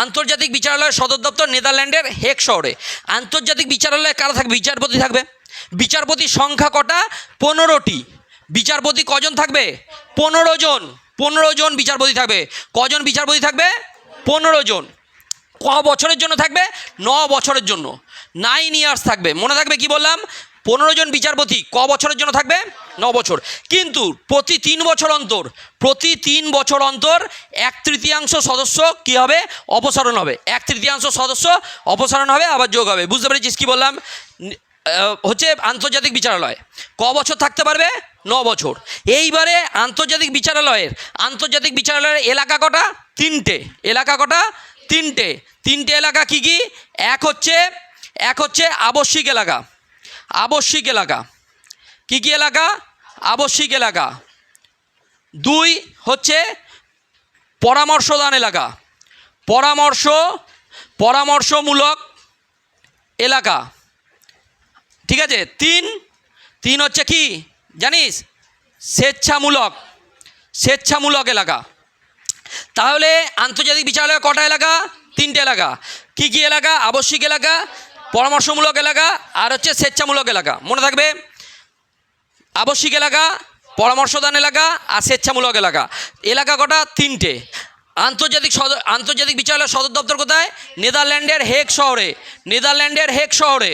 আন্তর্জাতিক বিচারালয়ের সদর দপ্তর নেদারল্যান্ডের হেগ শহরে। আন্তর্জাতিক বিচারালয়ে কারা থাকবে? বিচারপতি থাকবে। বিচারপতির সংখ্যা কটা? 15টি। বিচারপতি কজন থাকবে? 15 জন। 15 জন বিচারপতি থাকবে। কজন বিচারপতি থাকবে? 15 জন। ক বছরের জন্য থাকবে? 9 বছরের জন্য, 9 ইয়ার্স থাকবে। মনে থাকবে কি বললাম? 15 জন বিচারপতি ক বছরের জন্য থাকবে? 9 বছর। কিন্তু প্রতি 3 বছর অন্তর, 1/3 সদস্য কি হবে? অপসারণ হবে। 1/3 সদস্য অপসারণ হবে, আবার যোগ হবে। বুঝতে পেরেছিস কি বললাম? হচ্ছে আন্তর্জাতিক বিচারালয় ক বছর থাকতে পারবে? 9 বছর। এইবারে আন্তর্জাতিক বিচারালয়ের এলাকা কটা? 3টে। এলাকা কটা? 3টে। 3টে এলাকা কি কি? এক হচ্ছে আবশ্যিক এলাকা। আবশ্যিক এলাকা। কি কি এলাকা? আবশ্যিক এলাকা। 2 হচ্ছে পরামর্শদান এলাকা, পরামর্শমূলক এলাকা। ঠিক আছে? 3 হচ্ছে কি জানিস? স্বেচ্ছামূলক এলাকা। তাহলে আন্তর্জাতিক বিচারালয় কটা এলাকা? 3টে এলাকা। কি কি এলাকা? আবশ্যিক এলাকা, পরামর্শমূলক এলাকা, আর হচ্ছে স্বেচ্ছামূলক এলাকা। মনে থাকবে? আবশ্যিক এলাকা, পরামর্শদান এলাকা আর স্বেচ্ছামূলক এলাকা। এলাকা কটা? 3টে। আন্তর্জাতিক বিচারালয়ের সদর দপ্তর কোথায়? নেদারল্যান্ডের হেগ শহরে। নেদারল্যান্ডের হেগ শহরে।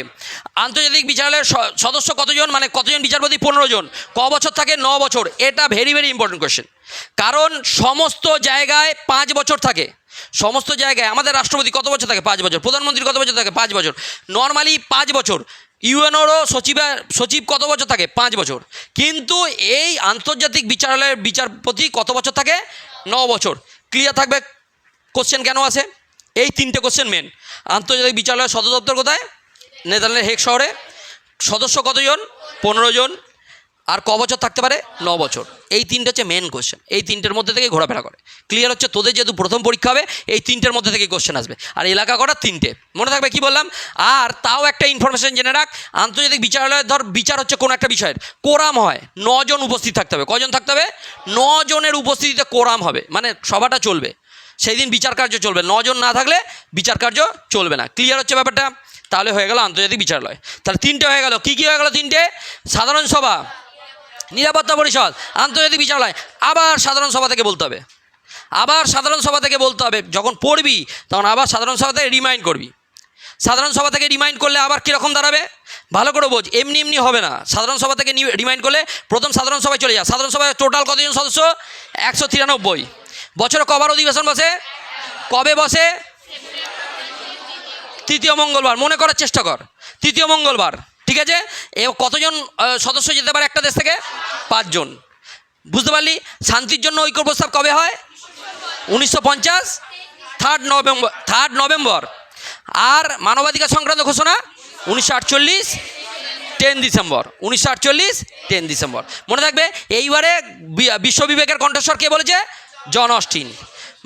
আন্তর্জাতিক বিচারালয়ের সদস্য কতজন? মানে কতজন বিচারপতি? 15 জন। ক বছর থাকে? 9 বছর। এটা ভেরি ভেরি ইম্পর্টেন্ট কোয়েশ্চেন, কারণ সমস্ত জায়গায় 5 বছর থাকে। সমস্ত জায়গায় আমাদের রাষ্ট্রপতি কত বছর থাকে? 5 বছর। প্রধানমন্ত্রী কত বছর থাকে? 5 বছর। নর্মালি 5 বছর। ইউএনওরও সচিব কত বছর থাকে? 5 বছর। কিন্তু এই আন্তর্জাতিক বিচারালয়ের বিচারপতি কত বছর থাকে? 9 বছর। ক্লিয়ার থাকবে কোশ্চেন কেন আছে? এই 3টে কোশ্চেন মেন। আন্তর্জাতিক বিচারালয়ের সদর দপ্তর কোথায়? নেদারল্যান্ডের হেগ শহরে। সদস্য কতজন? 15 জন। আর ক বছর থাকতে পারে? 9 বছর। এই 3টে হচ্ছে মেন কোশ্চেন। এই 3টের মধ্যে থেকে ঘোরাফেরা করে। ক্লিয়ার হচ্ছে? তোদের যেহেতু প্রথম পরীক্ষা হবে, এই 3টের মধ্যে থেকে কোশ্চেন আসবে। আর এলাকা কটা? 3টে। মনে থাকবে কি বললাম? আর তাও একটা ইনফরমেশন জেনে রাখ, আন্তর্জাতিক বিচারালয়ের ধর বিচার হচ্ছে কোনো একটা বিষয়ের, কোরাম হয়, 9 জন উপস্থিত থাকতে হবে। কজন থাকতে হবে? 9 জনের উপস্থিতিতে কোরাম হবে, মানে সভাটা চলবে, সেই দিন বিচার কার্য চলবে। 9 জন না থাকলে বিচার কার্য চলবে না। ক্লিয়ার হচ্ছে ব্যাপারটা? তাহলে হয়ে গেল আন্তর্জাতিক বিচারালয়। তাহলে 3টে হয়ে গেল। কি কি হয়ে গেল? 3টে। সাধারণ সভা, নিরাপত্তা পরিষদ, আন্তর্জাতিক বিচারালয়। আবার সাধারণ সভা থেকে বলতে হবে, যখন পড়বি তখন আবার সাধারণ সভা থেকে রিমাইন্ড করবি। সাধারণ সভা থেকে রিমাইন্ড করলে আবার কীরকম দাঁড়াবে? ভালো করে বোঝ, এমনি হবে না। সাধারণ সভা থেকে রিমাইন্ড করলে প্রথম সাধারণ সভায় চলে যা। সাধারণ সভায় টোটাল কতজন সদস্য? 193। বছরে কবার অধিবেশন বসে? কবে বসে? তৃতীয় মঙ্গলবার। মনে করার চেষ্টা কর, তৃতীয় মঙ্গলবার। ঠিক আছে? কতজন সদস্য যেতে পারে একটা দেশ থেকে? 5 জন। বুঝতে পারলি? শান্তির জন্য ঐক্য প্রস্তাব কবে হয়? 1950 3 নভেম্বর। আর মানবাধিকার সংক্রান্ত ঘোষণা 1948 10 ডিসেম্বর। 1948 10 ডিসেম্বর। মনে থাকবে? এইবারে বিশ্ব বিবেকের কণ্ঠস্বর কে বলেছে? John Austen.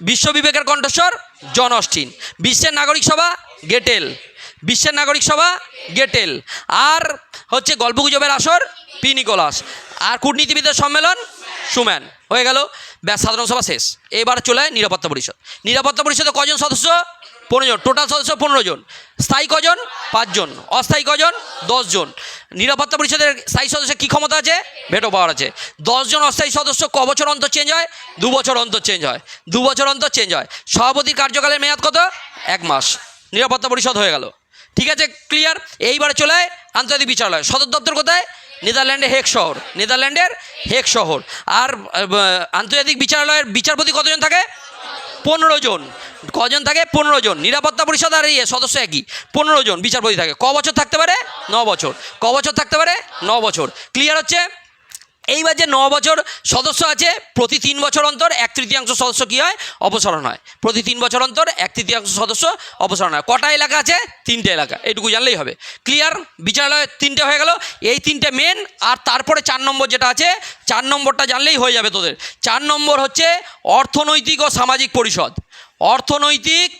বিশ্ব বিবেকের কণ্ঠস্বর জন অস্টিন। বিশ্বের নাগরিক সভা গেটেল। বিশ্বের নাগরিক সভা গেটেল। আর হচ্ছে গল্পগুজবের আসর পি নিকোলাস। আর কূটনীতিবিদের সম্মেলন সুম্যান। হয়ে গেল, ব্যাস, সাধারণ সভা শেষ। এবার চলে নিরাপত্তা পরিষদ। নিরাপত্তা পরিষদে কজন সদস্য? 15 জন, টোটাল সদস্য 15 জন। স্থায়ী কজন? 5 জন। অস্থায়ী কজন? 10 জন। নিরাপত্তা পরিষদের স্থায়ী সদস্যের কী ক্ষমতা আছে? ভেটো পাওয়ার আছে। 10 জন অস্থায়ী সদস্য ক বছর অন্তর চেঞ্জ হয়? 2 বছর অন্তর চেঞ্জ হয়। 2 বছর অন্তর চেঞ্জ হয়। সভাপতির কার্যকালের মেয়াদ কত? 1 মাস। নিরাপত্তা পরিষদ হয়ে গেল। ঠিক আছে, ক্লিয়ার। এইবারে চলে আয় আন্তর্জাতিক বিচারালয়। সদর দপ্তর কোথায়? নেদারল্যান্ডের হেগ শহর। নেদারল্যান্ডের হেগ শহর। আর আন্তর্জাতিক বিচারালয়ের বিচারপতি কতজন থাকে? 15 জন। কজন থাকে? 15 জন। নিরাপত্তা পরিষদ আর সদস্য একই, 15 জন বিচারপতি থাকে। ক বছর থাকতে পারে? 9 বছর। ক বছর থাকতে পারে? 9 বছর। ক্লিয়ার হচ্ছে? এইবার যে 9 বছর সদস্য আছে, প্রতি 3 বছর অন্তর 1/3 সদস্য কী হয়? অপসারণ হয়। প্রতি 3 বছর অন্তর 1/3 সদস্য অপসারণ হয়। কটা এলাকা আছে? 3টে এলাকা। এইটুকু জানলেই হবে। ক্লিয়ার? বিচারালয় 3টে হয়ে গেল। এই 3টে মেন। আর তারপরে 4 নম্বর যেটা আছে, 4 নম্বরটা জানলেই হয়ে যাবে তোদের। 4 নম্বর হচ্ছে অর্থনৈতিক ও সামাজিক পরিষদ। অর্থনৈতিক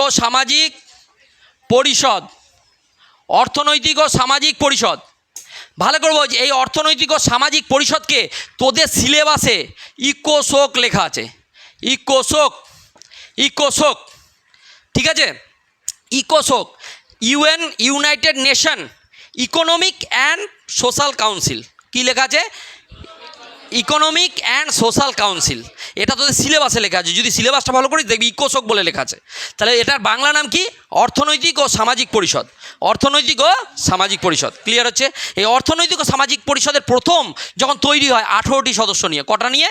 ও সামাজিক পরিষদ। অর্থনৈতিক ও সামাজিক পরিষদ। ভালো করবো যে এই অর্থনৈতিক ও সামাজিক পরিষদকে তোদের সিলেবাসে ইকোসোক লেখা আছে। ইকোসোক। ঠিক আছে? ইকোসোক, United nation economic and social council. কী লেখা আছে? Economic and social council. এটা তোদের সিলেবাসে লেখা আছে। যদি সিলেবাসটা ভালো করিস দেখবি ইকোসোক বলে লেখা আছে। তাহলে এটার বাংলা নাম কি? অর্থনৈতিক ও সামাজিক পরিষদ। অর্থনৈতিক ও সামাজিক পরিষদ। ক্লিয়ার হচ্ছে? এই অর্থনৈতিক ও সামাজিক পরিষদের প্রথম যখন তৈরি হয় 18টি সদস্য নিয়ে। কটা নিয়ে?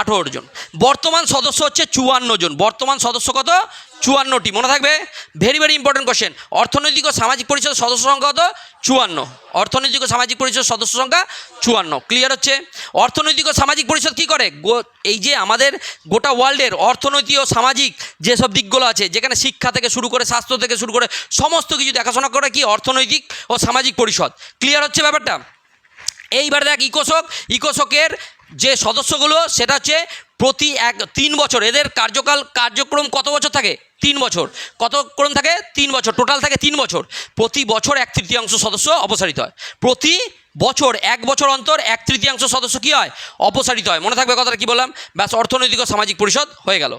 18 জন। বর্তমান সদস্য হচ্ছে 54 জন। বর্তমান সদস্য কত? 54টি। মনে থাকবে, ভেরি ভেরি ইম্পর্টেন্ট কোশ্চেন। অর্থনৈতিক ও সামাজিক পরিষদের সদস্য সংখ্যা কত? 54। অর্থনৈতিক ও সামাজিক পরিষদের সদস্য সংখ্যা 54। ক্লিয়ার হচ্ছে? অর্থনৈতিক ও সামাজিক পরিষদ কী করে? এই যে আমাদের গোটা ওয়ার্ল্ডের অর্থনৈতিক ও সামাজিক যেসব দিকগুলো আছে, যেখানে শিক্ষা থেকে শুরু করে স্বাস্থ্য থেকে শুরু করে সমস্ত কিছু দেখাশোনা করে কি? অর্থনৈতিক ও সামাজিক পরিষদ। ক্লিয়ার হচ্ছে ব্যাপারটা? এইবার দেখ ইকোসোকের যে সদস্যগুলো সেটা হচ্ছে প্রতি 3 বছর। এদের কার্যক্রম কত বছর থাকে? 3 বছর। কতক্রম থাকে? 3 বছর। টোটাল থাকে 3 বছর। প্রতি বছর 1/3 সদস্য অপসারিত হয়। প্রতি বছর 1 বছর অন্তর 1/3 সদস্য কী হয়? অপসারিত হয়। মনে থাকবে কথাটা কী বললাম? ব্যাস, অর্থনৈতিক ও সামাজিক পরিষদ হয়ে গেল।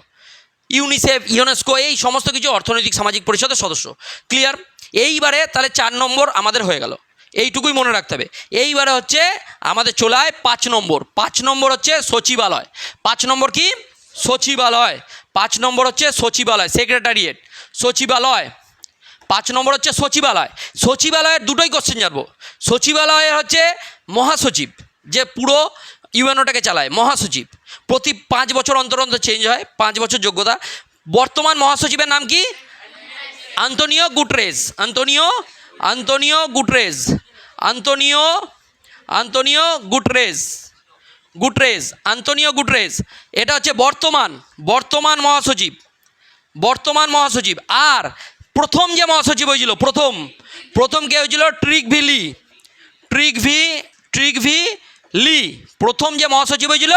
ইউনিসেফ, ইউনেস্কো, এই সমস্ত কিছু অর্থনৈতিক সামাজিক পরিষদের সদস্য। ক্লিয়ার? এইবারে তাহলে 4 নম্বর আমাদের হয়ে গেল। এইটুকুই মনে রাখতে হবে। এইবারে হচ্ছে আমাদের চলে আয় 5 নম্বর। 5 নম্বর হচ্ছে সচিবালয়। 5 নম্বর কি? সচিবালয়। 5 নম্বর হচ্ছে সচিবালয়, সেক্রেটারিয়েট। সচিবালয়। 5 নম্বর হচ্ছে সচিবালয়। সচিবালয়ের দুটোই কোশ্চেন জানবো। সচিবালয়ের হচ্ছে মহাসচিব, যে পুরো ইউএনওটাকে চালায়, মহাসচিব। প্রতি 5 বছর অন্তর অন্তর চেঞ্জ হয়, 5 বছর যোগ্যতা। বর্তমান মহাসচিবের নাম কি? Antonio Guterres. Antonio Guterres. এটা হচ্ছে বর্তমান মহাসচিব। আর প্রথম যে মহাসচিব হয়েছিল, প্রথম কে হয়েছিল? ট্রিগভি লি। প্রথম যে মহাসচিব হয়েছিল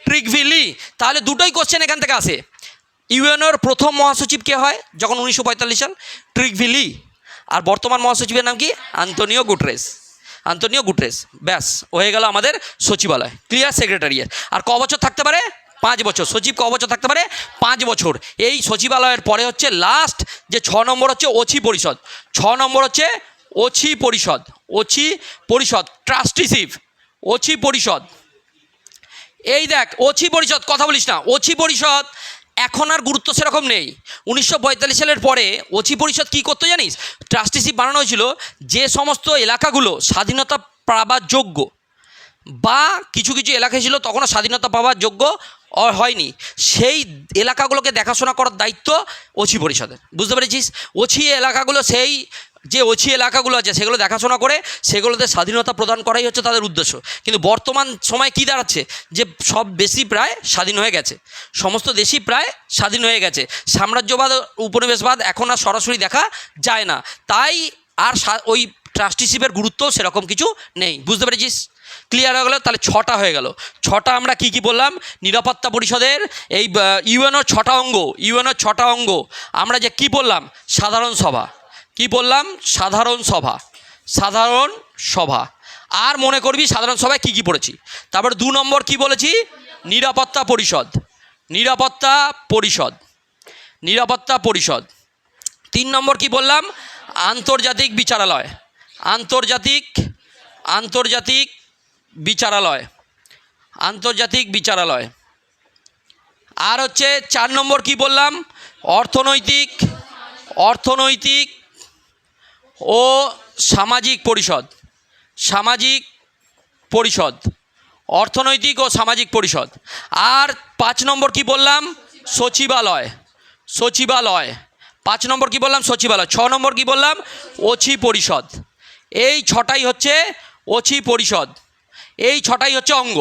ট্রিগভি লি। তাহলে দুটোই কোশ্চেন এখান থেকে আসে। ইউএনওর প্রথম মহাসচিব কে হয় যখন 1945 সাল? ট্রিগভি লি। আর বর্তমান মহাসচিবের নাম কি? Antonio Guterres. ব্যাস, হয়ে গেল আমাদের সচিবালয়। ক্লিয়ার? সেক্রেটারিয়েট। আর ক বছর থাকতে পারে? 5 বছর। সচিব ক বছর থাকতে পারে? 5 বছর। এই সচিবালয়ের পরে হচ্ছে লাস্ট যে 6 নম্বর হচ্ছে ওছি পরিষদ। 6 নম্বর হচ্ছে ওছি পরিষদ। ট্রাস্টিশিপ। ওছি পরিষদ। এই দেখ, ওছি পরিষদ, কথা বলিস না। ওছি পরিষদ এখন আর গুরুত্ব সেরকম নেই। 1945 সালের পরে ওছি পরিষদ কী করতো জানিস? ট্রাস্টিশিপ বানানো হয়েছিল যে সমস্ত এলাকাগুলো স্বাধীনতা পাবার যোগ্য, বা কিছু কিছু এলাকা ছিল তখনও স্বাধীনতা পাওয়ার যোগ্য হয়নি, সেই এলাকাগুলোকে দেখাশোনা করার দায়িত্ব ওছি পরিষদের। বুঝতে পেরেছিস? ওছি এলাকাগুলো, সেই যে ওছি এলাকাগুলো আছে সেগুলো দেখাশোনা করে সেগুলোতে স্বাধীনতা প্রদান করাই হচ্ছে তাদের উদ্দেশ্য। কিন্তু বর্তমান সময় কী দাঁড়াচ্ছে? যে সব দেশই প্রায় স্বাধীন হয়ে গেছে, সমস্ত দেশই প্রায় স্বাধীন হয়ে গেছে। সাম্রাজ্যবাদ, উপনিবেশবাদ এখন আর সরাসরি দেখা যায় না, তাই আর ওই ট্রাস্টিশিপের গুরুত্ব সেরকম কিছু নেই। বুঝতে পেরেছিস? ক্লিয়ার হয়ে গেল? তাহলে 6টা হয়ে গেল। 6টা আমরা কি বললাম? নিরাপত্তা পরিষদের এই ইউএনওর 6টা অঙ্গ আমরা যে কি বললাম? সাধারণ সভা। কি বললাম? সাধারণ সভা। আর মনে করবি সাধারণ সভায় কি পড়েছি। তারপর 2 নম্বর কি বলেছি? নিরাপত্তা পরিষদ, নিরাপত্তা পরিষদ, নিরাপত্তা পরিষদ। 3 নম্বর কি বললাম? আন্তর্জাতিক বিচারালয়, আন্তর্জাতিক আন্তর্জাতিক বিচারালয়, আন্তর্জাতিক বিচারালয়। আর হচ্ছে 4 নম্বর কি বললাম? অর্থনৈতিক অর্থনৈতিক ও সামাজিক পরিষদ, সামাজিক পরিষদ, অর্থনৈতিক ও সামাজিক পরিষদ। আর 5 নম্বর কি বললাম? সচিবালয়, সচিবালয়। 5 নম্বর কি বললাম? সচিবালয়। 6 নম্বর কি বললাম? অছি পরিষদ। এই 6টাই হচ্ছে অছি পরিষদ, এই 6টাই হচ্ছে অঙ্গ।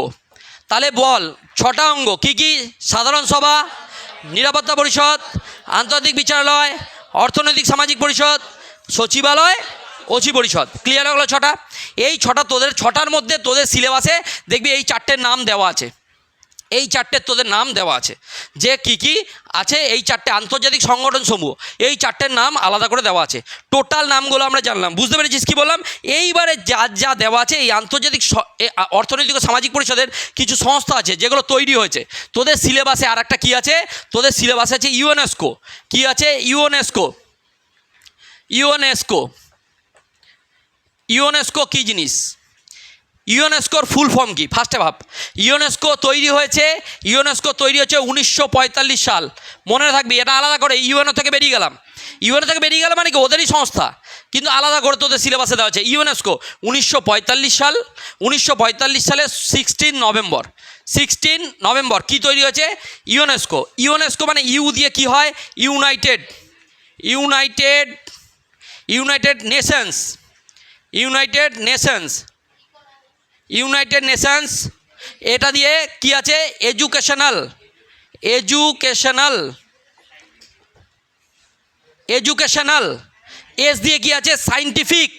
তাহলে বল 6টা অঙ্গ কি কি? সাধারণ সভা, নিরাপত্তা পরিষদ, আন্তর্জাতিক বিচারালয়, অর্থনৈতিক সামাজিক পরিষদ, সচিবালয়, অছি পরিষদ। ক্লিয়ার হলো 6টা? এই 6টা তোদের 6টার মধ্যে তোদের সিলেবাসে দেখবি এই 4টের নাম দেওয়া আছে, এই 4টের তোদের নাম দেওয়া আছে যে কি কি আছে। এই 4টে আন্তর্জাতিক সংগঠন সমূহ, এই 4টের নাম আলাদা করে দেওয়া আছে। টোটাল নামগুলো আমরা জানলাম, বুঝতে পেরেছিস কি বললাম? এইবারে যা যা দেওয়া আছে এই আন্তর্জাতিক অর্থনৈতিক ও সামাজিক পরিষদের কিছু সংস্থা আছে যেগুলো তৈরি হয়েছে। তোদের সিলেবাসে আর একটা কী আছে? তোদের সিলেবাসে আছে ইউনেস্কো। কী আছে? ইউনেস্কো। ইউনেস্কো, ইউনেস্কো কী জিনিস? ইউনেস্কোর ফুল ফর্ম কি? ফার্স্টে ভাব। ইউনেস্কো তৈরি হয়েছে, ইউনেস্কো তৈরি হচ্ছে 1945 সাল। মনে রাখবি, এটা আলাদা করে ইউএনও থেকে বেরিয়ে গেলাম। ইউএনও থেকে বেরিয়ে গেলাম মানে কি? ওদেরই সংস্থা, কিন্তু আলাদা করে তোদের সিলেবাসে দেওয়া আছে। ইউনেস্কো 1945 সাল, 1945 সালে 16 নভেম্বর, 16 নভেম্বর কি তৈরি হয়েছে? ইউনেস্কো। ইউনেস্কো মানে ইউ দিয়ে কি হয়? United, United, United Nations, United Nations, United Nations. এটা দিয়ে কি আছে? Educational, educational, educational. এস দিয়ে কি আছে? Scientific,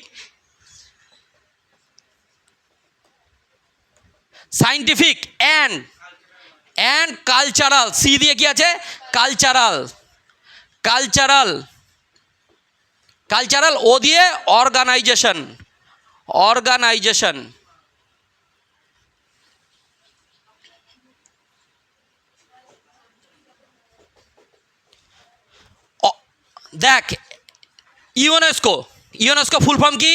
scientific and cultural. C দিয়ে কি আছে? Cultural, cultural, cultural. ও দিয়ে অর্গানাইজেশন, অর্গানাইজেশন। দেখ ইউনেস্কো, ইউনেস্কো ফুল ফর্ম কি?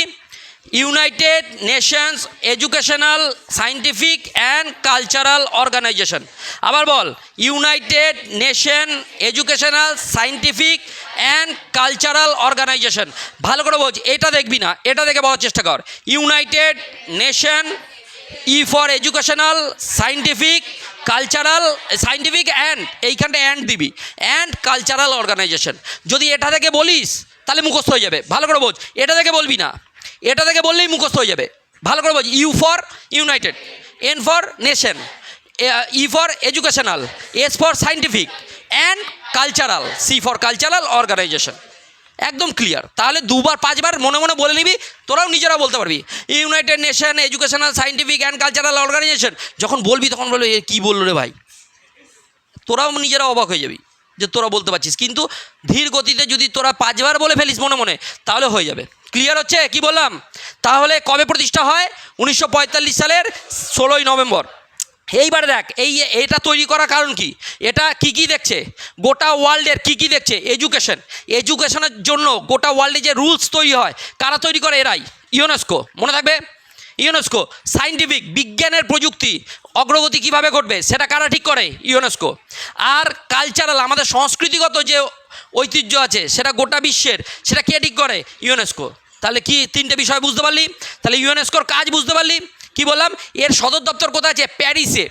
United Nations Educational scientific and cultural Organisation. আবার বল, United nation educational scientific and cultural Organisation. ভালো করে বোঝ, এটা দেখবি না, এটা দেখে বলার চেষ্টা কর। United nation, E for educational scientific cultural, scientific and, এইখানটা অ্যান্ড দিবি, অ্যান্ড কালচারাল অর্গানাইজেশন। যদি এটা থেকে বলিস তাহলে মুখস্থ হয়ে যাবে। ভালো করে বোঝ, এটা থেকে বলবি না, এটা থেকে বললেই মুখস্থ হয়ে যাবে। ভালো করে বোঝ, U for united, N for nation, E for educational, S for scientific and cultural, C for cultural organisation. একদম ক্লিয়ার। তাহলে 2বার 5বার মনে মনে বলে নিবি, তোরাও নিজেরা বলতে পারবি। United nation educational scientific and cultural organisation. যখন বলবি তখন বলবি এ কী বললো রে ভাই, তোরাও নিজেরা অবাক হয়ে যাবি যে তোরা বলতে পারছিস। কিন্তু ধীর গতিতে যদি তোরা 5বার বলে ফেলিস মনে মনে, তাহলে হয়ে যাবে। ক্লিয়ার হচ্ছে কি বললাম? তাহলে কবে প্রতিষ্ঠা হয়? 1945 সালের 16ই নভেম্বর। এইবারে দেখ, এটা তৈরি করার কারণ কি? এটা কি কি দেখছে? গোটা ওয়ার্ল্ডের কি কি দেখছে? এডুকেশন। এডুকেশনের জন্য গোটা ওয়ার্ল্ডে যে রুলস তৈরি হয়, কারা তৈরি করে? এরাই, ইউনেস্কো। মনে থাকবে, ইউনেস্কো। সায়েন্টিফিক, বিজ্ঞানের প্রযুক্তি অগ্রগতি কিভাবে ঘটবে সেটা কারা ঠিক করে? ইউনেস্কো। আর কালচারাল, আমাদের সংস্কৃতিগত যে ঐতিহ্য আছে সেটা গোটা বিশ্বের, সেটা কে ঠিক করে? ইউনেস্কো। তাহলে কি 3টে বিষয় বুঝতে পারলি? তাহলে ইউনেস্কোর কাজ বুঝতে পারলি? কি বললাম? এর সদর দপ্তর কোথায় আছে? প্যারিসে।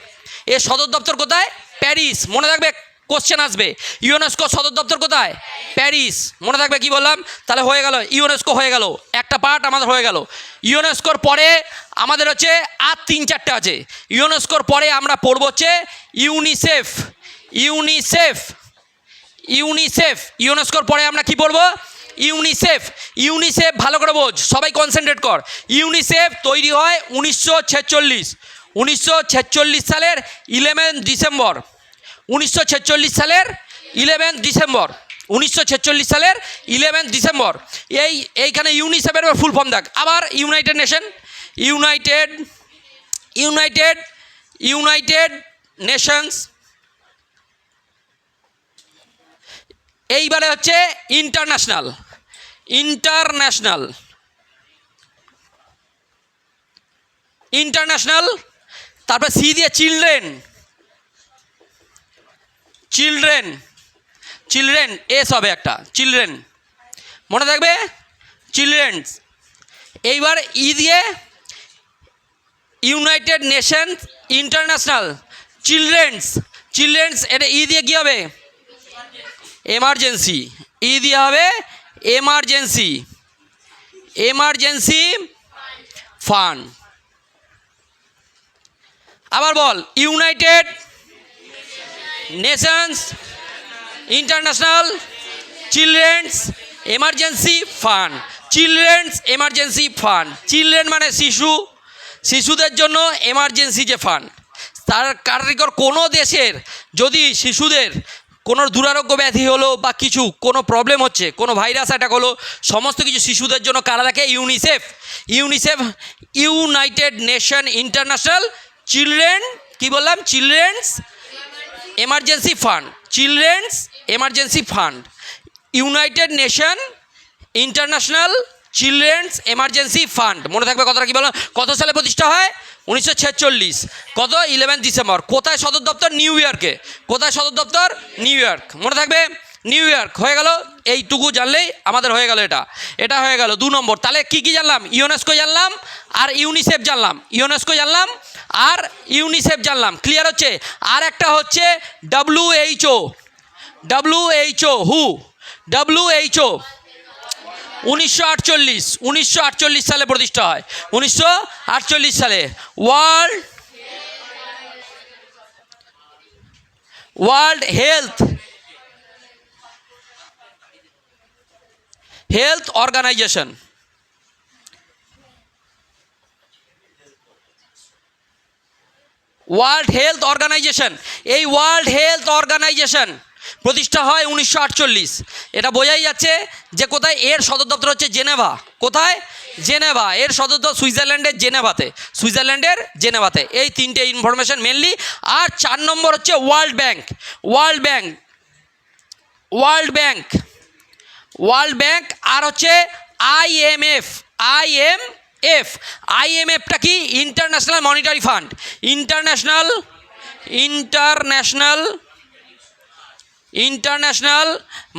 এর সদর দপ্তর কোথায়? প্যারিস। মনে থাকবে, কোশ্চেন আসবে, ইউনেস্কো সদর দপ্তর কোথায়? প্যারিস। মনে থাকবে কি বললাম? তাহলে হয়ে গেল, ইউনেস্কো হয়ে গেল, একটা পার্ট আমাদের হয়ে গেল। ইউনেস্কোর পরে আমাদের হচ্ছে আর 3-4টে আছে। ইউনেস্কোর পরে আমরা পড়বো হচ্ছে ইউনিসেফ, ইউনিসেফ, ইউনিসেফ। ইউনেস্কোর পরে আমরা কি পড়বো? ইউনিসেফ। ইউনিসেফ ভালো করে বোঝ, সবাই কনসেন্ট্রেট কর। ইউনিসেফ তৈরি হয় 1946, 1946 সালের 11 ডিসেম্বর, 1946 সালের 11 ডিসেম্বর, 1946 সালের 11 ডিসেম্বর। এইখানে ইউনিসেফের ফুল ফর্ম দেখ। আবার United nation, United, United, United Nations, এইবারে হচ্ছে ইন্টারন্যাশনাল, ইন্টারন্যাশনাল, ইন্টারন্যাশনাল, তারপর সি দিয়ে চিলড্রেন, চিলড্রেন, চিলড্রেন এস হবে একটা, চিলড্রেন মনে থাকবে, চিলড্রেন্স। এইবার ই দিয়ে United Nations International children's, children's এটা ই দিয়ে কী হবে, এমার্জেন্সি, ই দিয়ে হবে এমার্জেন্সি, এমার্জেন্সি ফান্ড। আবার বল, United Nations International Children's Emergency Fund, Children's Emergency Fund. Children মানে শিশু, শিশুদের জন্য এমার্জেন্সি যে ফান্ড। তার কারিগর কোনো দেশের যদি শিশুদের কোনো দুরারোগ্য ব্যাধি হলো বা কিছু কোনো প্রবলেম হচ্ছে, কোনো ভাইরাস অ্যাটাক হলো, সমস্ত কিছু শিশুদের জন্য কারা দেখে, UNICEF, UNICEF United nation international children, কি বললাম, children's Emergency Fund, Children's Emergency fund, United nation international Children's Emergency fund. মনে থাকবে কথাটা, কি বললাম, কত সালে প্রতিষ্ঠা হয়, 1946, কত 11 ডিসেম্বর। কোথায় সদর দপ্তর, নিউ ইয়র্কে। কোথায় সদর দপ্তর, নিউ ইয়র্ক, মনে থাকবে নিউ ইয়র্ক। হয়ে গেল, এইটুকু জানলেই আমাদের হয়ে গেল, এটা এটা হয়ে গেল 2 নম্বর। তাহলে কি কি জানলাম, ইউনেস্কো জানলাম আর ইউনিসেফ জানলাম, ইউনেস্কো জানলাম আর ইউনিসেফ জানলাম, ক্লিয়ার হচ্ছে। আর একটা হচ্ছে WHO, WHO হু, WHO 1948 সালে প্রতিষ্ঠা হয়, 1948 সালে। World health organisation, world health organisation, এই ওয়ার্ল্ড হেলথ অর্গানাইজেশন প্রতিষ্ঠা হয় 1948। এটা বোঝাই যাচ্ছে যে কোথায়, এর সদর দপ্তর হচ্ছে জেনেভা। কোথায়, জেনেভা। এর সদর দপ্তর সুইজারল্যান্ডের জেনেভাতে, সুইজারল্যান্ডের জেনেভাতে। এই তিনটে ইনফরমেশন মেনলি। আর 4 নম্বর হচ্ছে World Bank, World Bank, World Bank, World Bank. আর হচ্ছে IMF, IMF, IMFটা কি, International Monetary Fund, International, International, International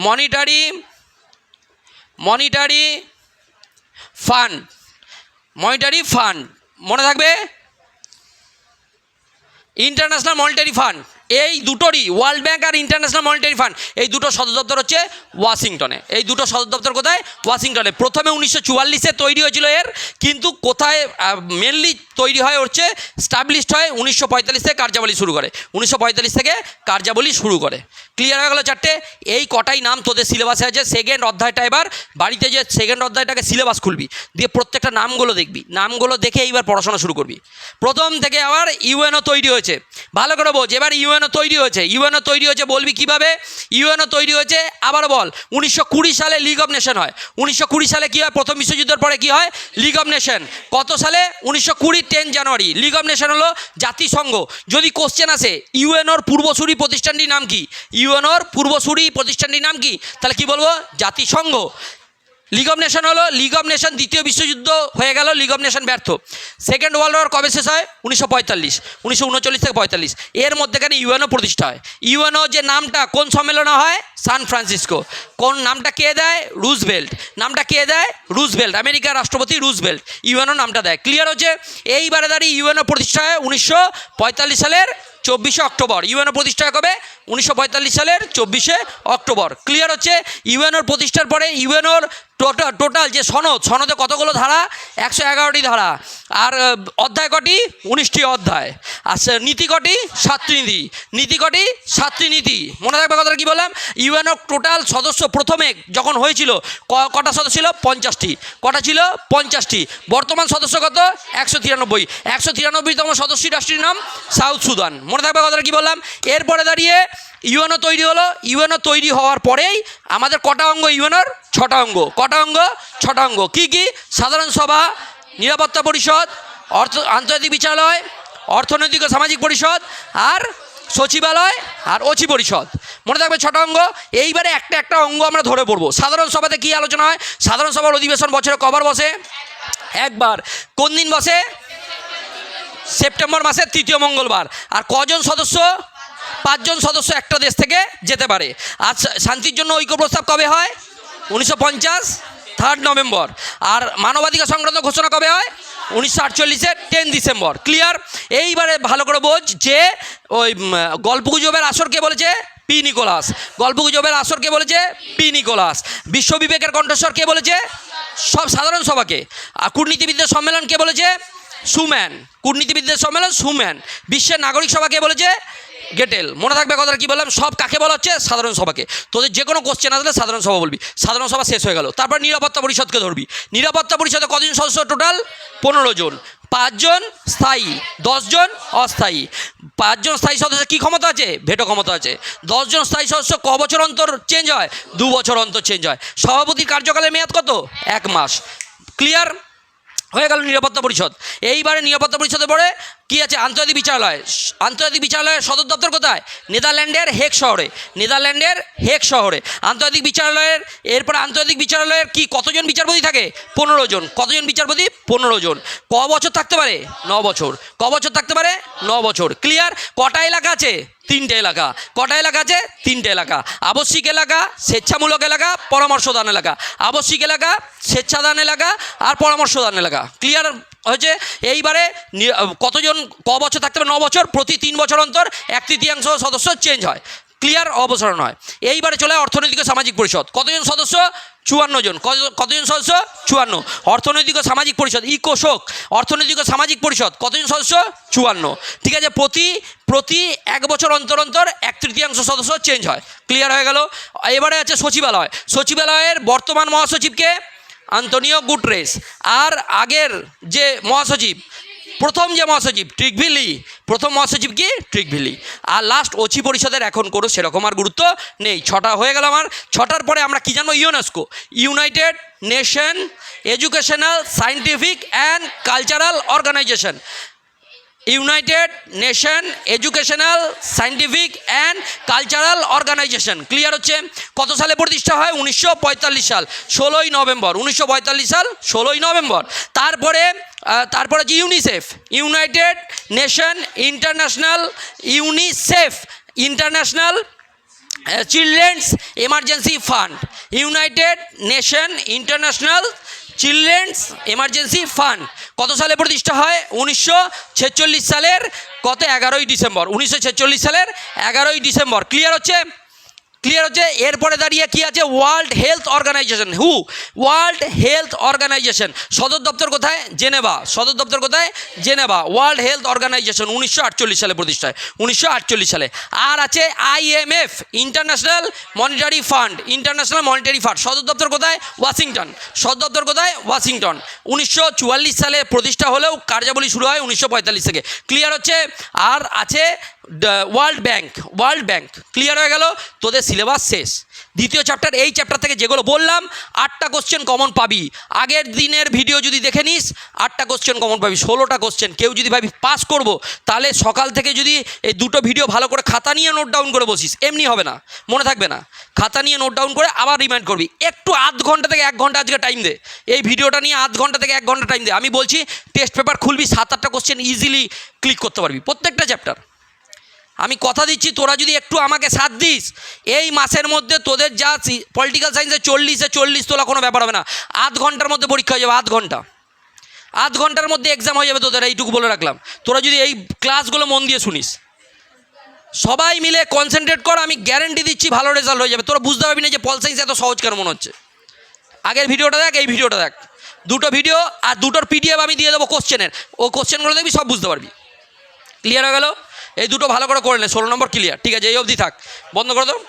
Monetary, Monetary Fund, Monetary Fund মনে থাকবে, ইন্টারন্যাশনাল মনিটারি ফান্ড। এই দুটোরই, ওয়ার্ল্ড ব্যাংক আর ইন্টারন্যাশনাল মনিটারি ফান্ড, এই দুটো সদর দপ্তর হচ্ছে ওয়াশিংটনে। এই দুটো সদর দপ্তর কোথায়, ওয়াশিংটনে। প্রথমে 1944-এ তৈরি হয়েছিল এর, কিন্তু কোথায় মেনলি তৈরি হয় হচ্ছে, স্টাবলিশড হয় 1945 থেকে কার্যাবলী শুরু করে, 1945 থেকে কার্যাবলী শুরু করে। ক্লিয়ার হয়ে গেল চারটে। এই কটাই নাম তোদের সিলেবাসে আছে। সেকেন্ড অধ্যায়টা এবার বাড়িতে যে সেকেন্ড অধ্যায়টাকে সিলেবাস খুলবি, দিয়ে প্রত্যেকটা নামগুলো দেখবি, নামগুলো দেখে এইবার পড়াশোনা শুরু করবি। প্রথম থেকে আবার ইউএনও তৈরি হয়েছে, ভালো করে বোঝ। এবার ইউএনও তৈরি হয়েছে, ইউএনও তৈরি হয়েছে বলবি কিভাবে, ইউএনও তৈরি হয়েছে আবার বল। 1920 সালে লিগ অফ নেশন হয়। 1920 সালে কী হয়, প্রথম বিশ্বযুদ্ধের পরে কী হয়, লিগ অফ নেশন। কত সালে, 1920 10 জানুয়ারি। লিগ অফ নেশন হলো জাতিসংঘ। যদি কোশ্চেন আসে ইউএনওর পূর্বসূরি প্রতিষ্ঠানটির নাম কি, ইউএনওর পূর্বসূরি প্রতিষ্ঠানটির নাম কি, তাহলে কি বলবো, জাতিসংঘ। লিগ অফ নেশন হলো, লিগ অফ নেশন দ্বিতীয় বিশ্বযুদ্ধ হয়ে গেল, লিগ অফ নেশন ব্যর্থ। সেকেন্ড ওয়ার্ল্ড ওয়ার কবে শেষ হয়, 1945, 1939 থেকে 45। এর মধ্যেখানে ইউএনও প্রতিষ্ঠা হয়। ইউএনও যে নামটা কোন সম্মেলনে হয়, সান ফ্রান্সিসকো। কোন নামটা কে দেয়, রুজভেল্ট। নামটা কে দেয়, রুজভেল্ট, আমেরিকার রাষ্ট্রপতি রুজভেল্ট ইউএনও নামটা দেয়। ক্লিয়ার হচ্ছে। এইবারে দাঁড়িয়ে ইউএনও প্রতিষ্ঠা হয় 1945 সালের 24শে অক্টোবর। ইউএনও প্রতিষ্ঠা কবে, 1945 সালের 24শে অক্টোবর। ক্লিয়ার হচ্ছে। ইউএনওর প্রতিষ্ঠার পরে ইউএনওর টোটাল যে সনদে কতগুলো ধারা, 111টি ধারা। আর অধ্যায় কটি, 19টি অধ্যায়। আর নীতি কটি, 7টি নীতি। নীতি কটি, 7টি নীতি। মনে রাখবে কথাটা কি বললাম। ইউএনও টোটাল সদস্য প্রথমে যখন হয়েছিল কটা সদস্য ছিল, 50টি। কটা ছিল, 50টি। বর্তমান সদস্য কত, 193। 193তম সদস্য রাষ্ট্রের নাম সাউথ সুদান। মনে থাকবে কথাটা কি বললাম। এরপরে দাঁড়িয়ে ইউএনও তৈরি হলো। ইউএনও তৈরি হওয়ার পরেই আমাদের কটা অঙ্গ, ইউএনওর 6টা অঙ্গ। কটা অঙ্গ, 6টা অঙ্গ। কী কী, সাধারণ সভা, নিরাপত্তা পরিষদ, আন্তর্জাতিক বিচারালয়, অর্থনৈতিক ও সামাজিক পরিষদ আর সচিবালয় আর অচি পরিষদ। মনে থাকবে 6টা অঙ্গ। এইবারে একটা একটা অঙ্গ আমরা ধরে পড়বো। সাধারণ সভাতে কি আলোচনা হয়? সাধারণ সভার অধিবেশন বছরে কবার বসে? একবার। কোন দিন বসে? সেপ্টেম্বর মাসের 3য় মঙ্গলবার। আর কজন সদস্য? 5 জন সদস্য একটা দেশ থেকে যেতে পারে। আর শান্তির জন্য ঐক্য প্রস্তাব কবে হয়? 1950 3 নভেম্বর। আর মানবাধিকার সংক্রান্ত ঘোষণা কবে হয়? 1948 10 ডিসেম্বর। ক্লিয়ার? এইবারে ভালো করে বোঝ যে ওই গল্পগুজবের আসর কে বলেছে? P Nicolas. গল্পগুজবের আসর কে বলেছে? P Nicolas. বিশ্ববিবেকের কণ্ঠস্বর কে বলেছে? সব সাধারণ সভাকে। আর কূটনীতিবিদদের সম্মেলন কে বলেছে? সুম্যান। কূটনীতিবিদদের সম্মেলন সুম্যান। বিশ্বের নাগরিক সভা কে বলেছে? গেটেল। মনে থাকবে কথাটা কি বললাম? সব কাকে বলা হচ্ছে? সাধারণ সভাকে। তোদের যে কোনো কোশ্চেন আসলে সাধারণ সভা বলবি। সাধারণ সভা শেষ হয়ে গেল। তারপর নিরাপত্তা পরিষদকে ধরবি। নিরাপত্তা পরিষদে কতজন সদস্য? টোটাল 15 জন। 5 জন স্থায়ী, 10 জন অস্থায়ী। 5 জন স্থায়ী সদস্যের কী ক্ষমতা আছে? ভেটো ক্ষমতা আছে। 10 জন স্থায়ী সদস্য ক বছর অন্তর চেঞ্জ হয়? 2 বছর অন্তর চেঞ্জ হয়। সভাপতির কার্যকালের মেয়াদ কত? 1 মাস। ক্লিয়ার হয়ে গেল নিরাপত্তা পরিষদ। এইবারে নিরাপত্তা পরিষদে পড়ে কি আছে? আন্তর্জাতিক বিচারালয়। আন্তর্জাতিক বিচারালয়ের সদর দপ্তর কোথায়? নেদারল্যান্ডের হেগ শহরে। নেদারল্যান্ডের হেগ শহরে আন্তর্জাতিক বিচারালয়ের। এরপর আন্তর্জাতিক বিচারালয়ের কি কতজন বিচারপতি থাকে? 15 জন। কতজন বিচারপতি? 15 জন। ক বছর থাকতে পারে? 9 বছর। ক বছর থাকতে পারে? 9 বছর। ক্লিয়ার? কটা এলাকা আছে? 3টে এলাকা। কটা এলাকা আছে? 3টে এলাকা। আবশ্যিক এলাকা, স্বেচ্ছামূলক এলাকা, পরামর্শদান এলাকা। আবশ্যিক এলাকা, স্বেচ্ছাদান এলাকা আর পরামর্শদান এলাকা। ক্লিয়ার হয়েছে? এইবারে কতজন ক বছর থাকতে হবে? 9 বছর। প্রতি 3 বছর অন্তর 1/3 সদস্য চেঞ্জ হয়। ক্লিয়ার? অপসারণ হয়। এইবারে চলে অর্থনৈতিক ও সামাজিক পরিষদ। কতজন সদস্য? 54 জন। কতজন সদস্য? 54। অর্থনৈতিক ও সামাজিক পরিষদ ইকোশোক। অর্থনৈতিক ও সামাজিক পরিষদ কতজন সদস্য? 54। ঠিক আছে? প্রতি 1 বছর অন্তর অন্তর 1/3 সদস্য চেঞ্জ হয়। ক্লিয়ার হয়ে গেল? এবারে আছে সচিবালয়। সচিবালয়ের বর্তমান মহাসচিবকে? Antonio Guterres. আর আগের যে মহাসচিব, প্রথম যে মহাসচিব ট্রিগভিলি। প্রথম মহাসচিব কি? ট্রিগভিলি। আর লাস্ট অচি পরিষদের এখন কোনো সেরকম আর গুরুত্ব নেই। 6টা হয়ে গেল আমার। 6টার পরে আমরা কি জানবো? UNESCO, united nation educational scientific and cultural organisation. United nation educational scientific and cultural organisation. Clear হচ্ছে? কত সালে প্রতিষ্ঠা হয়? 1945 সাল 16ই নভেম্বর। 1945 সাল 16ই নভেম্বর। তারপরে যে UNICEF, United nation international, UNICEF international Children's Emergency fund. United nation international Children's Emergency fund কত সালে প্রতিষ্ঠা হয়? 1946 সালের কত? 11ই ডিসেম্বর। 1946 সালের 11ই ডিসেম্বর। ক্লিয়ার হচ্ছে? ক্লিয়ার হচ্ছে? এরপরে দাঁড়িয়ে কি আছে? World health organisation. World health organisation সদর দপ্তর কোথায়? জেনেভা। সদর দপ্তর কোথায়? জেনেভা। ওয়ার্ল্ড হেলথ অর্গানাইজেশন 1948 সালে প্রতিষ্ঠা হয়। 1948 সালে। আর আছে IMF, international Monetary Fund. International Monetary fund সদর দপ্তর কোথায়? ওয়াশিংটন। সদর দপ্তর কোথায়? ওয়াশিংটন। 1944 সালে প্রতিষ্ঠা হলেও কার্যাবলী শুরু হয় 1945 থেকে। ক্লিয়ার হচ্ছে? আর আছে world Bank. World bank. Clear হয়ে গেল? তোদের সিলেবাস শেষ। দ্বিতীয় চ্যাপ্টার, এই চ্যাপ্টার থেকে যেগুলো বললাম 8টা কোশ্চেন কমন পাবি। আগের দিনের ভিডিও যদি দেখে নিস 8টা কোশ্চেন কমন পাবি। 16টা কোশ্চেন। কেউ যদি ভাবি পাস করব, তাহলে সকাল থেকে যদি এই দুটো ভিডিও ভালো করে খাতা নিয়ে নোট ডাউন করে বসিস, এমনি হবে না, মনে থাকবে না। খাতা নিয়ে নোট ডাউন করে আবার রিমাইন্ড করবি। একটু আধ ঘন্টা থেকে 1 ঘন্টা আজকে টাইম দে। এই ভিডিওটা নিয়ে আধ ঘন্টা থেকে 1 ঘন্টা টাইম দে। আমি বলছি টেস্ট পেপার খুলবি, 7-8টা কোশ্চেন ইজিলি ক্লিক করতে পারবি প্রত্যেকটা চ্যাপ্টার। আমি কথা দিচ্ছি, তোরা যদি একটু আমাকে সাথ দিস, এই মাসের মধ্যে তোদের যা পলিটিক্যাল সায়েন্সে 40 তোলা কোনো ব্যাপার হবে না। আধ ঘন্টার মধ্যে পরীক্ষা হয়ে যাবে। আধ ঘন্টার মধ্যে এক্সাম হয়ে যাবে তোদের। এইটুকু বলে রাখলাম। তোরা যদি এই ক্লাসগুলো মন দিয়ে শুনিস, সবাই মিলে কনসেন্ট্রেট কর, আমি গ্যারেন্টি দিচ্ছি ভালো রেজাল্ট হয়ে যাবে। তোরা বুঝতে পারবি না যে পল সায়েন্স এত সহজ কেন মনে হচ্ছে। আগের ভিডিওটা দেখ, এই ভিডিওটা দেখ, দুটো ভিডিও আর দুটোর PDF আমি দিয়ে দেবো কোশ্চেনের। ও কোশ্চেনগুলো দেখবি, সব বুঝতে পারবি। ক্লিয়ার হয়ে গেল? এই দুটো ভালো করে নে। 16 নম্বর ক্লিয়ার। ঠিক আছে? এই অবধি থাক, বন্ধ করে দাও।